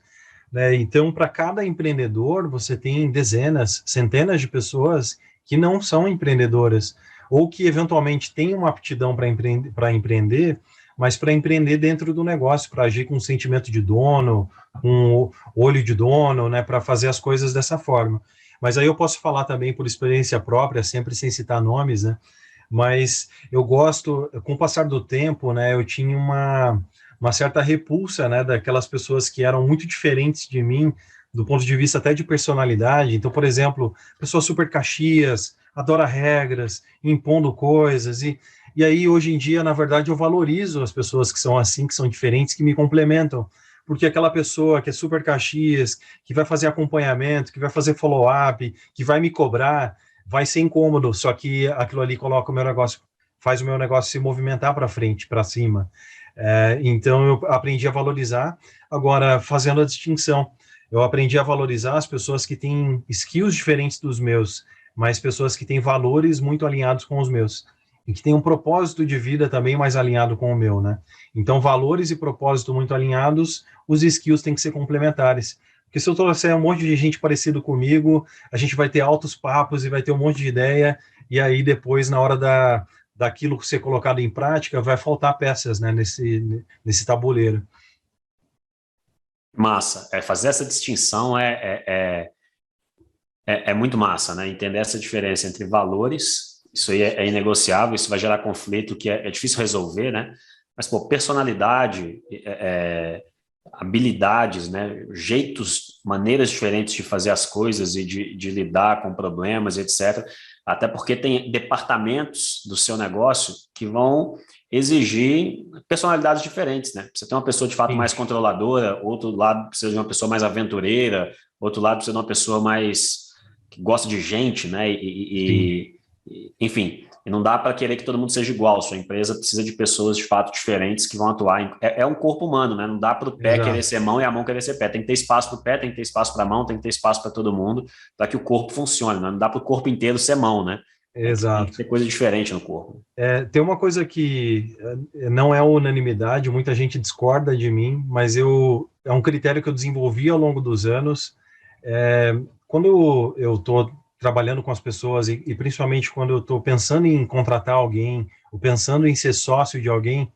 Né? Então, para cada empreendedor, você tem dezenas, centenas de pessoas que não são empreendedoras, ou que eventualmente têm uma aptidão para empreender, mas para empreender dentro do negócio, para agir com um sentimento de dono, com o olho de dono, né? Para fazer as coisas dessa forma. Mas aí eu posso falar também por experiência própria, sempre sem citar nomes, né? Mas eu gosto, com o passar do tempo, né? Eu tinha uma certa repulsa, né? Daquelas pessoas que eram muito diferentes de mim, do ponto de vista até de personalidade. Então, por exemplo, pessoa super caxias, adora regras, impondo coisas, e aí hoje em dia, na verdade, eu valorizo as pessoas que são assim, que são diferentes, que me complementam, porque aquela pessoa que é super caxias, que vai fazer acompanhamento, que vai fazer follow-up, que vai me cobrar, vai ser incômodo, só que aquilo ali coloca o meu negócio, faz o meu negócio se movimentar para frente, para cima. Então eu aprendi a valorizar, agora fazendo a distinção, eu aprendi a valorizar as pessoas que têm skills diferentes dos meus, mas pessoas que têm valores muito alinhados com os meus, e que têm um propósito de vida também mais alinhado com o meu, né? Então, valores e propósito muito alinhados, os skills têm que ser complementares. Porque se eu trouxer um monte de gente parecido comigo, a gente vai ter altos papos e vai ter um monte de ideia, e aí depois, na hora daquilo ser colocado em prática, vai faltar peças, né, nesse tabuleiro. Massa. Fazer essa distinção é muito massa, né? Entender essa diferença entre valores, isso aí é inegociável, isso vai gerar conflito que é difícil resolver, né? Mas, pô, personalidade, habilidades, né? Jeitos, maneiras diferentes de fazer as coisas e de lidar com problemas, etc. Até porque tem departamentos do seu negócio que vão exigir personalidades diferentes, né? Você tem uma pessoa de fato mais controladora, outro lado precisa de uma pessoa mais aventureira, outro lado precisa de uma pessoa mais que gosta de gente, né? Enfim, e não dá para querer que todo mundo seja igual. Sua empresa precisa de pessoas de fato diferentes que vão atuar. É um corpo humano, né? Não dá para o pé querer ser mão e a mão querer ser pé. Tem que ter espaço para o pé, tem que ter espaço para a mão, tem que ter espaço para todo mundo, para que o corpo funcione, né? Não dá para o corpo inteiro ser mão, né? Exato. Tem que ter coisa diferente no corpo. Tem uma coisa que não é unanimidade, muita gente discorda de mim, mas é um critério que eu desenvolvi ao longo dos anos. Quando eu estou trabalhando com as pessoas e principalmente quando eu estou pensando em contratar alguém, ou pensando em ser sócio de alguém,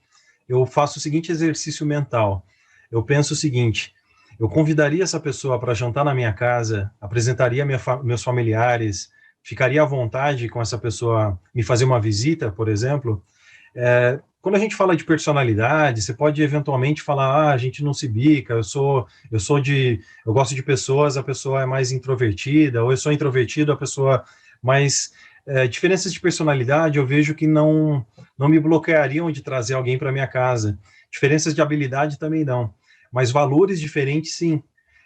eu faço o seguinte exercício mental. Eu penso o seguinte: eu convidaria essa pessoa para jantar na minha casa, apresentaria meus familiares, ficaria à vontade com essa pessoa me fazer uma visita, por exemplo. Quando a gente fala de personalidade, você pode eventualmente falar, a gente não se bica, eu gosto de pessoas, a pessoa é mais introvertida, ou eu sou introvertido, a pessoa mais... diferenças de personalidade eu vejo que não me bloqueariam de trazer alguém para minha casa. Diferenças de habilidade também não, mas valores diferentes sim.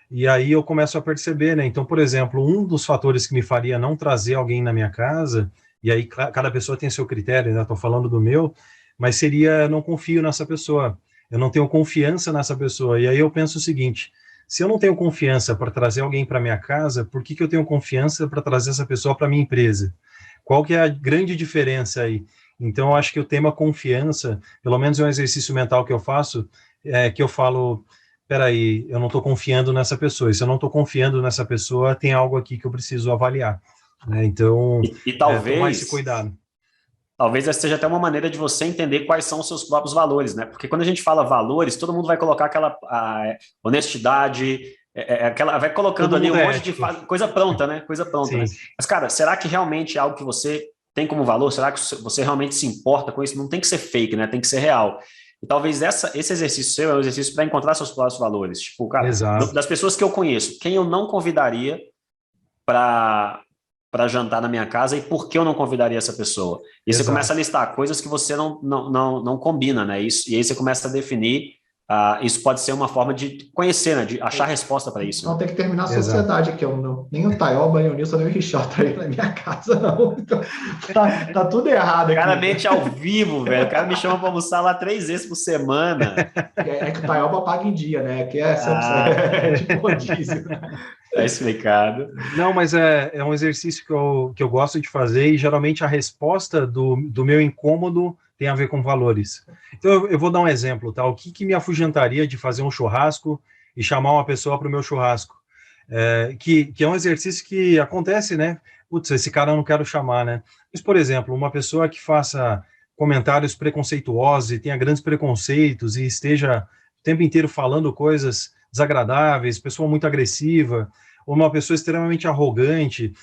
E aí eu começo a perceber, né? Então, por exemplo, um dos fatores que me faria não trazer alguém na minha casa, e aí cada pessoa tem seu critério, né? Estou falando do meu, mas seria, não confio nessa pessoa, eu não tenho confiança nessa pessoa. E aí eu penso o seguinte: se eu não tenho confiança para trazer alguém para minha casa, por que eu tenho confiança para trazer essa pessoa para minha empresa? Qual que é a grande diferença aí? Então, eu acho que o tema confiança, pelo menos é um exercício mental que eu faço, que eu falo, peraí, eu não estou confiando nessa pessoa, e se eu não estou confiando nessa pessoa, tem algo aqui que eu preciso avaliar. Né? Então, tomar esse cuidado. Talvez essa seja até uma maneira de você entender quais são os seus próprios valores, né? Porque quando a gente fala valores, todo mundo vai colocar aquela honestidade, vai colocando ali um monte de coisa pronta, né? Coisa pronta, né? Mas, cara, será que realmente é algo que você tem como valor? Será que você realmente se importa com isso? Não tem que ser fake, né? Tem que ser real. E talvez esse exercício seu é um exercício para encontrar seus próprios valores. Tipo, cara, das pessoas que eu conheço, quem eu não convidaria para jantar na minha casa e por que eu não convidaria essa pessoa? E você começa a listar coisas que você não combina, né? E aí você começa a definir isso pode ser uma forma de conhecer, né? De achar resposta para isso. Então tem que terminar a sociedade aqui. Nem o Taioba, nem o Nilson, nem o Richard tá aí na minha casa, não. Então, tá tudo errado aqui. Claramente ao vivo, velho. O cara me chama para almoçar lá 3 vezes por semana. É que o Taioba paga em dia, né? Aqui é tipo rodízio. Tá explicado. Não, mas é um exercício que eu gosto de fazer e geralmente a resposta do meu incômodo tem a ver com valores. Então eu vou dar um exemplo, tá? O que me afugentaria de fazer um churrasco e chamar uma pessoa para o meu churrasco? Que é um exercício que acontece, né? Putz, esse cara eu não quero chamar, né? Mas, por exemplo, uma pessoa que faça comentários preconceituosos e tenha grandes preconceitos e esteja o tempo inteiro falando coisas desagradáveis, pessoa muito agressiva, ou uma pessoa extremamente arrogante,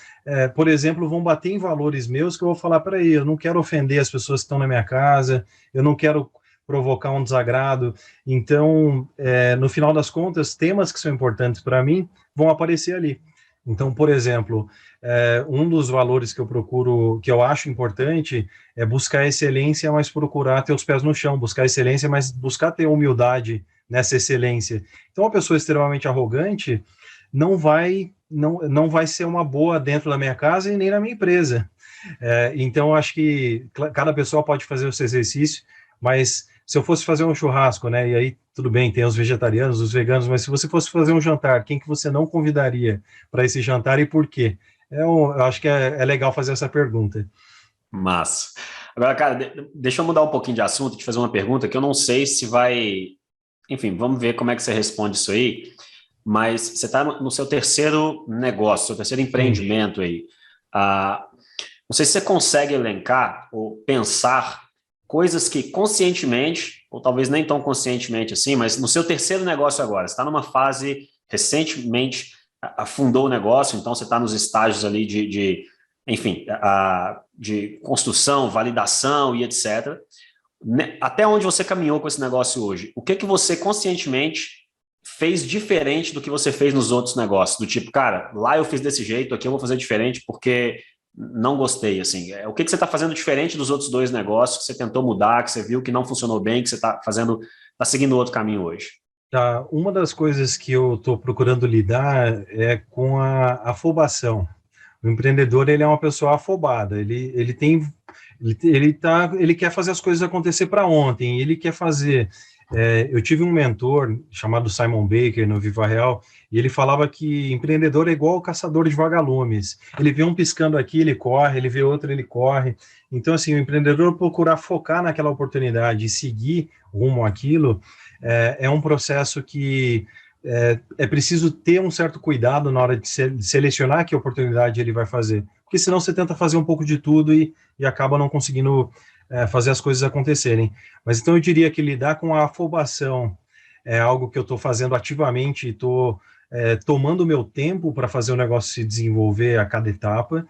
por exemplo, vão bater em valores meus que eu vou falar, peraí, eu não quero ofender as pessoas que estão na minha casa, eu não quero provocar um desagrado. Então, no final das contas, temas que são importantes para mim vão aparecer ali. Então, por exemplo, um dos valores que eu procuro, que eu acho importante, é buscar excelência, mas procurar ter os pés no chão, buscar excelência, mas buscar ter humildade nessa excelência. Então, uma pessoa extremamente arrogante não vai ser uma boa dentro da minha casa e nem na minha empresa. Então, acho que cada pessoa pode fazer esse exercício, mas se eu fosse fazer um churrasco, né, e aí tudo bem, tem os vegetarianos, os veganos, mas se você fosse fazer um jantar, quem que você não convidaria para esse jantar e por quê? Eu acho que é legal fazer essa pergunta. Massa. Agora, cara, deixa eu mudar um pouquinho de assunto e te fazer uma pergunta que eu não sei se vai... Enfim, vamos ver como é que você responde isso aí, mas você está no seu terceiro negócio, seu terceiro empreendimento aí. Não sei se você consegue elencar ou pensar coisas que conscientemente, ou talvez nem tão conscientemente assim, mas no seu terceiro negócio agora, você está numa fase, recentemente afundou o negócio, então você está nos estágios ali de construção, validação e etc. Até onde você caminhou com esse negócio hoje? O que você conscientemente fez diferente do que você fez nos outros negócios? Do tipo, cara, lá eu fiz desse jeito, aqui eu vou fazer diferente porque não gostei, assim. O que você está fazendo diferente dos outros 2 negócios que você tentou mudar, que você viu que não funcionou bem, que você está seguindo outro caminho hoje? Tá, uma das coisas que eu estou procurando lidar é com a afobação. O empreendedor, ele é uma pessoa afobada, ele quer fazer as coisas acontecer para ontem, ele quer fazer... eu tive um mentor chamado Simon Baker no Viva Real, e ele falava que empreendedor é igual caçador de vagalumes. Ele vê um piscando aqui, ele corre, ele vê outro, ele corre. Então, assim, o empreendedor procurar focar naquela oportunidade e seguir rumo àquilo, é um processo que é preciso ter um certo cuidado na hora de selecionar que oportunidade ele vai fazer. Porque senão você tenta fazer um pouco de tudo e acaba não conseguindo fazer as coisas acontecerem. Mas então eu diria que lidar com a afobação é algo que eu estou fazendo ativamente e estou tomando o meu tempo para fazer o negócio se desenvolver a cada etapa.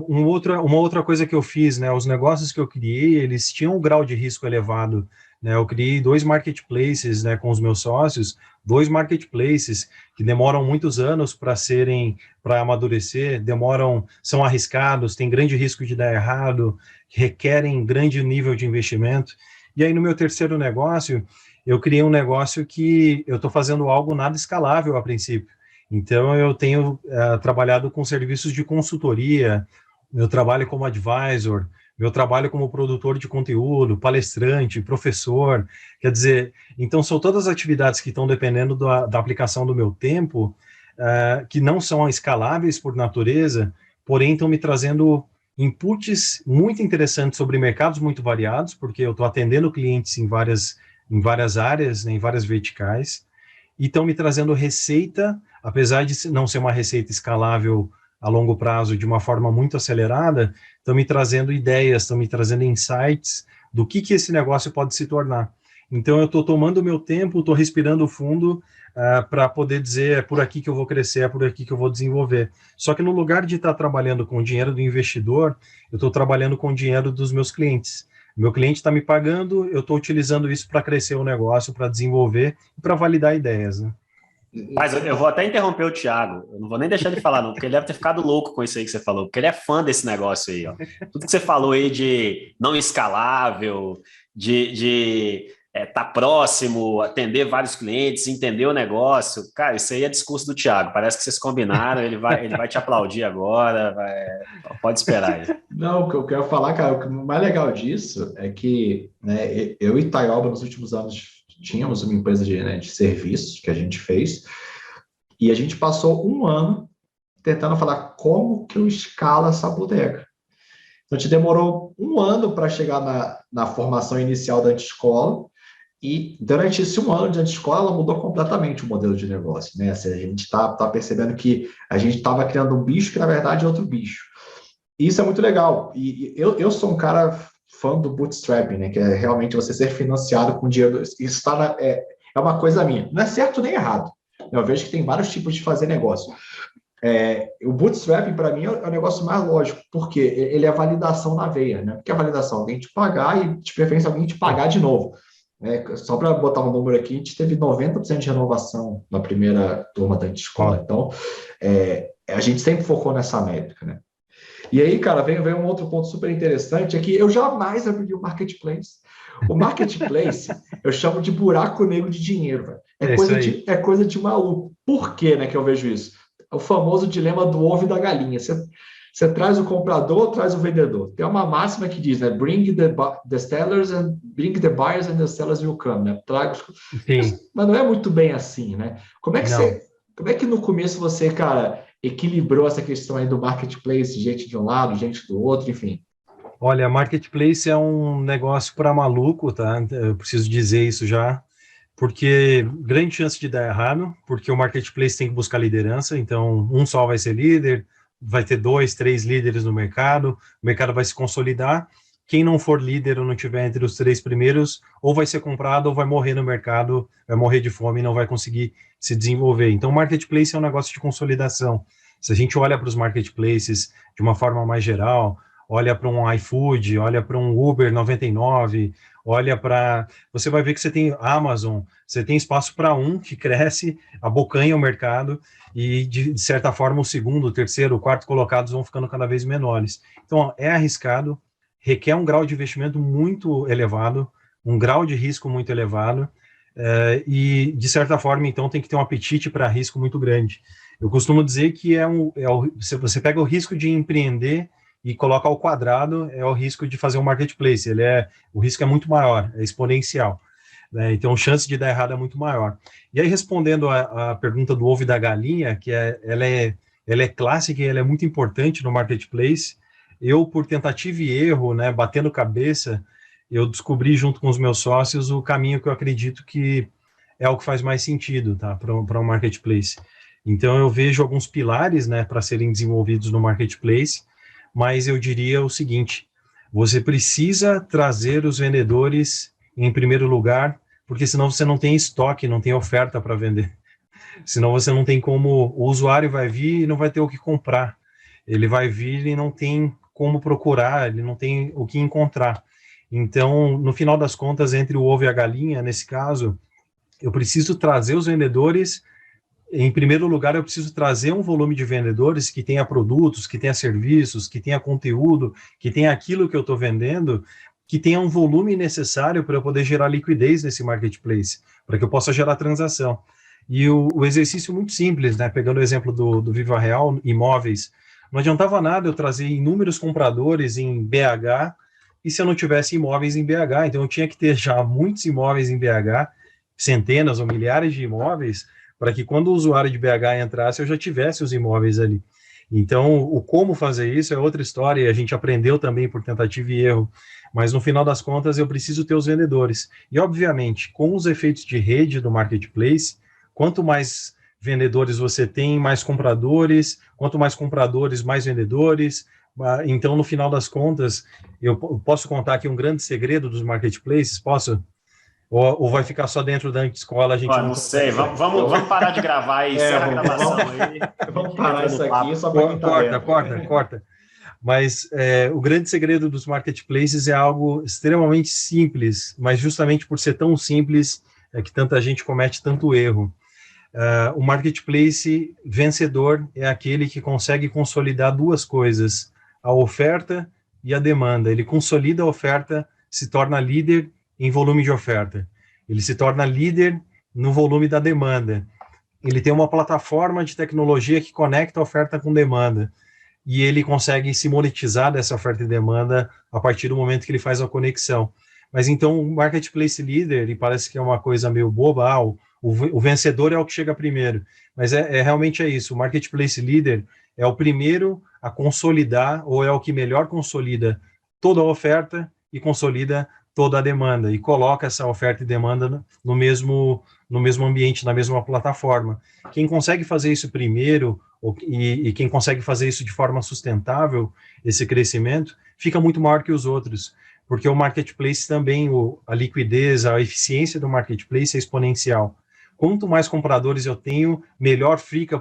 Uma outra coisa que eu fiz, né, os negócios que eu criei, eles tinham um grau de risco elevado, né, eu criei 2 marketplaces, né, com os meus sócios, 2 marketplaces que demoram muitos anos para amadurecer, são arriscados, tem grande risco de dar errado, requerem grande nível de investimento. E aí no meu terceiro negócio, eu criei um negócio que eu estou fazendo algo nada escalável a princípio. Então, eu tenho trabalhado com serviços de consultoria, eu trabalho como advisor, eu trabalho como produtor de conteúdo, palestrante, professor, quer dizer, então são todas as atividades que estão dependendo da aplicação do meu tempo, que não são escaláveis por natureza, porém estão me trazendo inputs muito interessantes sobre mercados muito variados, porque eu estou atendendo clientes em várias áreas, né, em várias verticais, e estão me trazendo receita, apesar de não ser uma receita escalável a longo prazo de uma forma muito acelerada, estão me trazendo ideias, estão me trazendo insights do que esse negócio pode se tornar. Então, eu estou tomando o meu tempo, estou respirando fundo para poder dizer é por aqui que eu vou crescer, é por aqui que eu vou desenvolver. Só que no lugar de estar trabalhando com o dinheiro do investidor, eu estou trabalhando com o dinheiro dos meus clientes. Meu cliente está me pagando, eu estou utilizando isso para crescer o negócio, para desenvolver e para validar ideias, né? Mas eu vou até interromper o Thiago, eu não vou nem deixar ele falar não, porque ele deve ter ficado louco com isso aí que você falou, porque ele é fã desse negócio aí, ó. Tudo que você falou aí de não escalável, de tá próximo, atender vários clientes, entender o negócio. Cara, isso aí é discurso do Thiago. Parece que vocês combinaram, ele vai te aplaudir agora, pode esperar aí. Não, o que eu quero falar, cara, o mais legal disso é que, né, eu e Taioba, nos últimos anos, tínhamos uma empresa de serviços que a gente fez, e a gente passou um ano tentando falar como que eu escalo essa bodega. Então, a gente demorou um ano para chegar na formação inicial da antescola, e durante esse um ano de antescola, ela mudou completamente o modelo de negócio, né? Assim, a gente está percebendo que a gente estava criando um bicho que, na verdade, é outro bicho. E isso é muito legal. E eu sou um cara fã do bootstrapping, né? Que é realmente você ser financiado com dinheiro. Isso é uma coisa minha. Não é certo nem errado. Eu vejo que tem vários tipos de fazer negócio. O bootstrapping, para mim, é o negócio mais lógico, porque ele é validação na veia, né? O que é validação? Alguém te pagar e, de preferência, alguém te pagar de novo. Só para botar um número aqui, a gente teve 90% de renovação na primeira turma da escola. Então, a gente sempre focou nessa métrica, né? E aí, cara, vem um outro ponto super interessante, é que eu jamais abri o marketplace. O marketplace, eu chamo de buraco negro de dinheiro, velho. É coisa de maluco. Por que, né, que eu vejo isso? O famoso dilema do ovo e da galinha. Você traz o comprador, traz o vendedor. Tem uma máxima que diz, né? Bring the sellers and bring the buyers and the sellers will come, né? Mas não é muito bem assim, né? Como é que no começo você, cara, equilibrou essa questão aí do marketplace, gente de um lado, gente do outro, enfim? Olha, marketplace é um negócio para maluco, tá? Eu preciso dizer isso já, porque grande chance de dar errado, porque o marketplace tem que buscar liderança, então um só vai ser líder, vai ter 2, 3 líderes no mercado, o mercado vai se consolidar, quem não for líder ou não tiver entre os 3 primeiros, ou vai ser comprado ou vai morrer no mercado, vai morrer de fome e não vai conseguir se desenvolver. Então, o marketplace é um negócio de consolidação. Se a gente olha para os marketplaces de uma forma mais geral, olha para um iFood, olha para um Uber 99, olha para... Você vai ver que você tem Amazon, você tem espaço para um que cresce, abocanha o mercado, e de certa forma o segundo, o terceiro, o quarto colocados vão ficando cada vez menores. Então, é arriscado, requer um grau de investimento muito elevado, um grau de risco muito elevado, e de certa forma, então, tem que ter um apetite para risco muito grande. Eu costumo dizer que se você pega o risco de empreender e coloca ao quadrado, é o risco de fazer um marketplace. O risco é muito maior, é exponencial, né? Então, a chance de dar errado é muito maior. E aí, respondendo a pergunta do ovo e da galinha, que ela é clássica e ela é muito importante no marketplace, eu, por tentativa e erro, né, batendo cabeça, eu descobri junto com os meus sócios o caminho que eu acredito que é o que faz mais sentido, tá, para um marketplace. Então, eu vejo alguns pilares, né, para serem desenvolvidos no marketplace, mas eu diria o seguinte: você precisa trazer os vendedores em primeiro lugar, porque senão você não tem estoque, não tem oferta para vender. Senão você não tem como... O usuário vai vir e não vai ter o que comprar. Ele vai vir e não tem como procurar, ele não tem o que encontrar. Então, no final das contas, entre o ovo e a galinha, nesse caso, eu preciso trazer os vendedores. Em primeiro lugar, eu preciso trazer um volume de vendedores que tenha produtos, que tenha serviços, que tenha conteúdo, que tenha aquilo que eu estou vendendo, que tenha um volume necessário para eu poder gerar liquidez nesse marketplace, para que eu possa gerar transação. E o exercício muito simples, né? Pegando o exemplo do Viva Real, imóveis, não adiantava nada eu trazer inúmeros compradores em BH e se eu não tivesse imóveis em BH. Então, eu tinha que ter já muitos imóveis em BH, centenas ou milhares de imóveis, para que quando o usuário de BH entrasse, eu já tivesse os imóveis ali. Então, o como fazer isso é outra história, e a gente aprendeu também por tentativa e erro, mas no final das contas eu preciso ter os vendedores. E, obviamente, com os efeitos de rede do marketplace, quanto mais vendedores você tem, mais compradores, quanto mais compradores, mais vendedores. Então, no final das contas, eu posso contar aqui um grande segredo dos marketplaces, posso? Ou vai ficar só dentro da escola? A gente não sei, vamos parar de gravar aí, encerra a gravação aí. Vamos parar isso aqui, só para quem tá corta. Mas o grande segredo dos marketplaces é algo extremamente simples, mas justamente por ser tão simples é que tanta gente comete tanto erro. O marketplace vencedor é aquele que consegue consolidar duas coisas, a oferta e a demanda. Ele consolida a oferta, se torna líder em volume de oferta. ele se torna líder no volume da demanda. Ele tem uma plataforma de tecnologia que conecta a oferta com demanda, e ele consegue se monetizar dessa oferta e demanda a partir do momento que ele faz a conexão. Mas então o Marketplace Leader, e parece que é uma coisa meio boba, o vencedor é o que chega primeiro, mas realmente é isso, o Marketplace Leader é o primeiro a consolidar, ou é o que melhor consolida toda a oferta e consolida toda a demanda, e coloca essa oferta e demanda no mesmo ambiente, na mesma plataforma. Quem consegue fazer isso primeiro, e quem consegue fazer isso de forma sustentável, esse crescimento, fica muito maior que os outros, porque o Marketplace também, a liquidez, a eficiência do Marketplace é exponencial. Quanto mais compradores eu tenho, melhor fica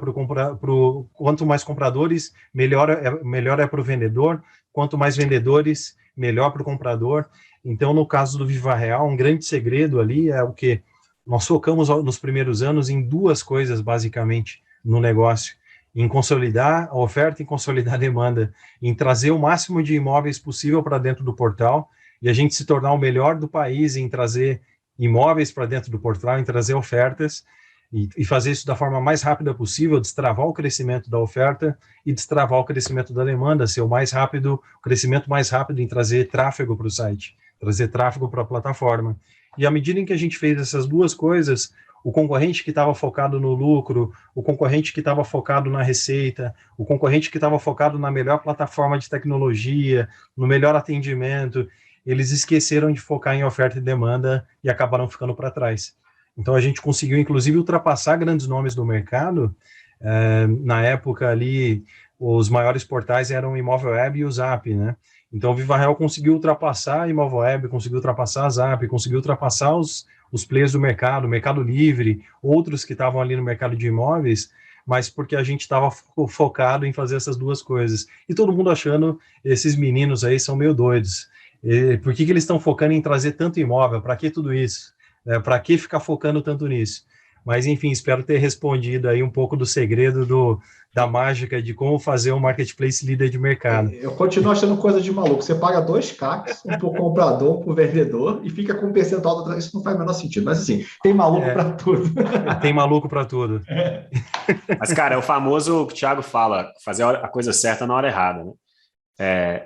quanto mais compradores, melhor é para o vendedor, quanto mais vendedores, melhor para o comprador. Então, no caso do Viva Real, um grande segredo ali é o que nós focamos nos primeiros anos em duas coisas, basicamente, no negócio: em consolidar a oferta e consolidar a demanda, em trazer o máximo de imóveis possível para dentro do portal, e a gente se tornar o melhor do país em trazer imóveis para dentro do portal, em trazer ofertas, e fazer isso da forma mais rápida possível, destravar o crescimento da oferta e destravar o crescimento da demanda, ser o crescimento mais rápido em trazer tráfego para o site, trazer tráfego para a plataforma. E à medida em que a gente fez essas duas coisas, o concorrente que estava focado no lucro, o concorrente que estava focado na receita, o concorrente que estava focado na melhor plataforma de tecnologia, no melhor atendimento, eles esqueceram de focar em oferta e demanda e acabaram ficando para trás. Então, a gente conseguiu, inclusive, ultrapassar grandes nomes do mercado. Na época ali, os maiores portais eram o Imóvel Web e o Zap, né? Então, o Viva Real conseguiu ultrapassar a Imóvel Web, conseguiu ultrapassar a Zap, conseguiu ultrapassar os players do mercado, o Mercado Livre, outros que estavam ali no mercado de imóveis, mas porque a gente estava focado em fazer essas duas coisas. E todo mundo achando, esses meninos aí são meio doidos. Por que eles estão focando em trazer tanto imóvel? Para que tudo isso? Para que ficar focando tanto nisso? Mas, enfim, espero ter respondido aí um pouco do segredo da mágica de como fazer um marketplace líder de mercado. Eu continuo achando coisa de maluco. Você paga 2 CACs, um para o comprador, um para o vendedor, e fica com um percentual. Isso não faz o menor sentido. Mas, assim, tem maluco para tudo. Tem maluco para tudo. Mas, cara, é o famoso que o Thiago fala, fazer a coisa certa na hora errada, né?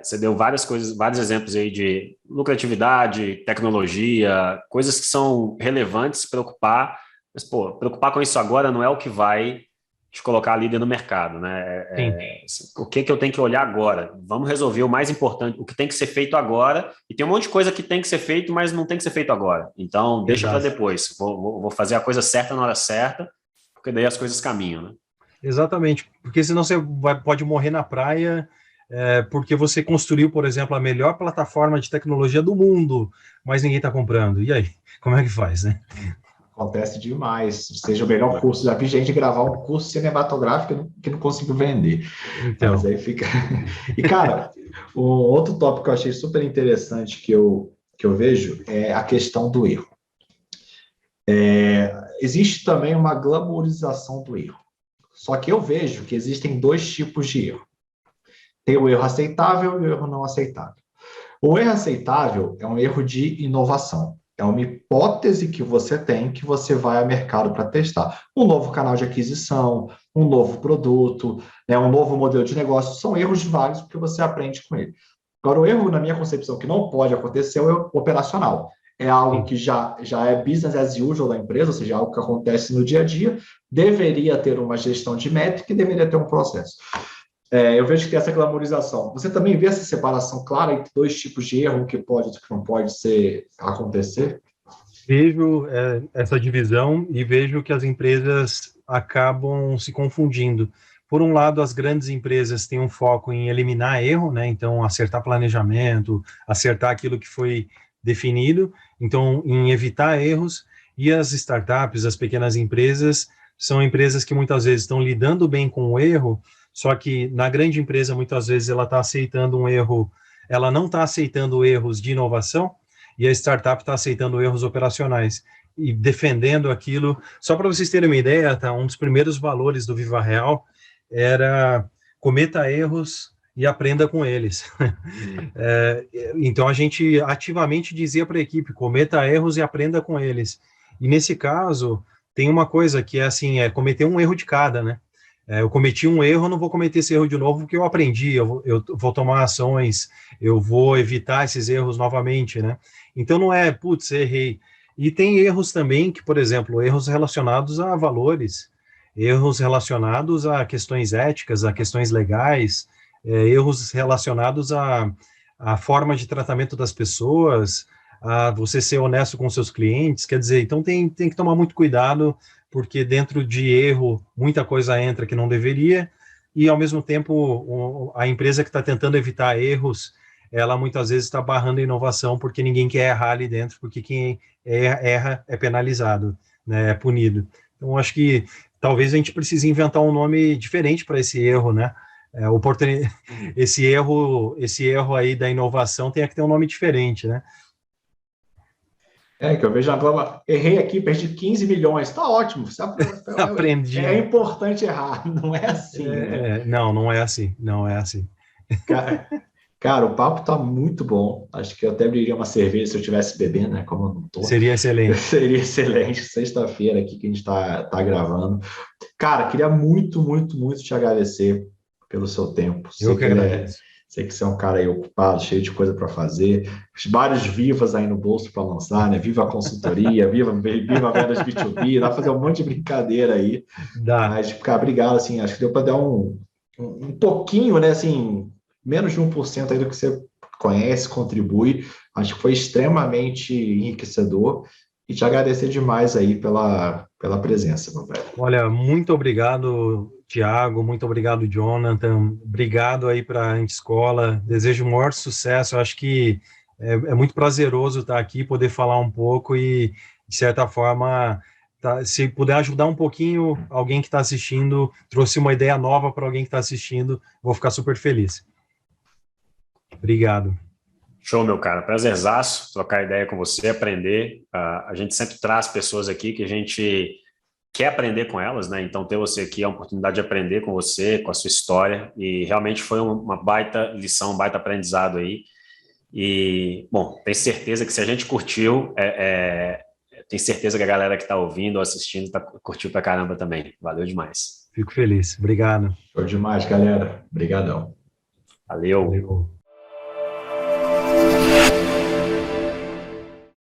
Você deu várias coisas, vários exemplos aí de lucratividade, tecnologia, coisas que são relevantes, preocupar, mas, preocupar com isso agora não é o que vai te colocar líder no mercado, né? O que eu tenho que olhar agora? Vamos resolver o mais importante, o que tem que ser feito agora, e tem um monte de coisa que tem que ser feito, mas não tem que ser feito agora. Então, deixa para depois. Vou fazer a coisa certa na hora certa, porque daí as coisas caminham, né? Exatamente, porque senão você pode morrer na praia, porque você construiu, por exemplo, a melhor plataforma de tecnologia do mundo, mas ninguém está comprando. E aí, como é que faz, né? Acontece demais. Seja o melhor curso. Já vi gente gravar um curso cinematográfico que não conseguiu vender. Então. Mas aí fica... E, cara, um outro tópico que eu achei super interessante que eu vejo é a questão do erro. Existe também uma glamorização do erro. Só que eu vejo que existem 2 tipos de erro. Tem o erro aceitável e o erro não aceitável. O erro aceitável é um erro de inovação. É uma hipótese que você tem que você vai ao mercado para testar. Um novo canal de aquisição, um novo produto, um novo modelo de negócio. São erros válidos porque você aprende com ele. Agora, o erro, na minha concepção, que não pode acontecer é o erro operacional. É algo que já é business as usual da empresa, ou seja, algo que acontece no dia a dia, deveria ter uma gestão de métrica e deveria ter um processo. Eu vejo que tem essa glamorização. Você também vê essa separação clara entre 2 tipos de erro, que pode e que não pode acontecer? Vejo essa divisão e vejo que as empresas acabam se confundindo. Por um lado, as grandes empresas têm um foco em eliminar erro, né? Então, acertar planejamento, acertar aquilo que foi definido, então, em evitar erros. E as startups, as pequenas empresas, são empresas que muitas vezes estão lidando bem com o erro, só que na grande empresa, muitas vezes, ela está aceitando um erro, ela não está aceitando erros de inovação, e a startup está aceitando erros operacionais e defendendo aquilo. Só para vocês terem uma ideia, tá? Um dos primeiros valores do Viva Real era cometa erros e aprenda com eles. Então, a gente ativamente dizia para a equipe, cometa erros e aprenda com eles. E nesse caso, tem uma coisa que é assim, é cometer um erro de cada, né? Eu cometi um erro, eu não vou cometer esse erro de novo, porque eu aprendi, eu vou tomar ações, eu vou evitar esses erros novamente, né? Então não é, putz, errei. E tem erros também que, por exemplo, erros relacionados a valores, erros relacionados a questões éticas, a questões legais, erros relacionados à forma de tratamento das pessoas, a você ser honesto com seus clientes, quer dizer, então tem que tomar muito cuidado, porque dentro de erro, muita coisa entra que não deveria, e ao mesmo tempo, a empresa que está tentando evitar erros, ela muitas vezes está barrando a inovação, porque ninguém quer errar ali dentro, porque quem erra é penalizado, né, é punido. Então, acho que talvez a gente precise inventar um nome diferente para esse erro, né? Esse erro aí da inovação tem que ter um nome diferente, né? Que eu vejo a Globo, errei aqui, perdi 15 milhões, tá ótimo. Aprendi, É né? importante errar, não é assim, né? Não é assim, não é assim. Cara, o papo tá muito bom. Acho que eu até abriria uma cerveja se eu estivesse bebendo, né? Como eu não tô. Seria excelente. Seria excelente. Sexta-feira aqui que a gente tá gravando. Cara, queria muito, muito, muito te agradecer pelo seu tempo. Eu que agradeço. Sei que você é um cara aí ocupado, cheio de coisa para fazer, vários vivas aí no bolso para lançar, né? Viva a consultoria, viva a vendas B2B, dá para fazer um monte de brincadeira aí. Dá. Mas, cara, obrigado, assim, acho que deu para dar um pouquinho, né, assim, menos de 1% aí do que você conhece, contribui. Acho que foi extremamente enriquecedor e te agradecer demais aí pela presença, meu velho. Olha, muito obrigado, Tiago, muito obrigado, Jonathan, obrigado aí para a Antiscola, desejo o maior sucesso, eu acho que é muito prazeroso estar aqui, poder falar um pouco e, de certa forma, se puder ajudar um pouquinho alguém que está assistindo, trouxe uma ideia nova para alguém que está assistindo, vou ficar super feliz. Obrigado. Show, meu cara. Prazerzaço trocar ideia com você, aprender. A gente sempre traz pessoas aqui que a gente quer aprender com elas, né? Então, ter você aqui é uma oportunidade de aprender com você, com a sua história. E realmente foi uma baita lição, um baita aprendizado aí. E, bom, tenho certeza que se a gente curtiu, tenho certeza que a galera que está ouvindo ou assistindo curtiu pra caramba também. Valeu demais. Fico feliz. Obrigado. Show demais, galera. Obrigadão. Valeu. Valeu.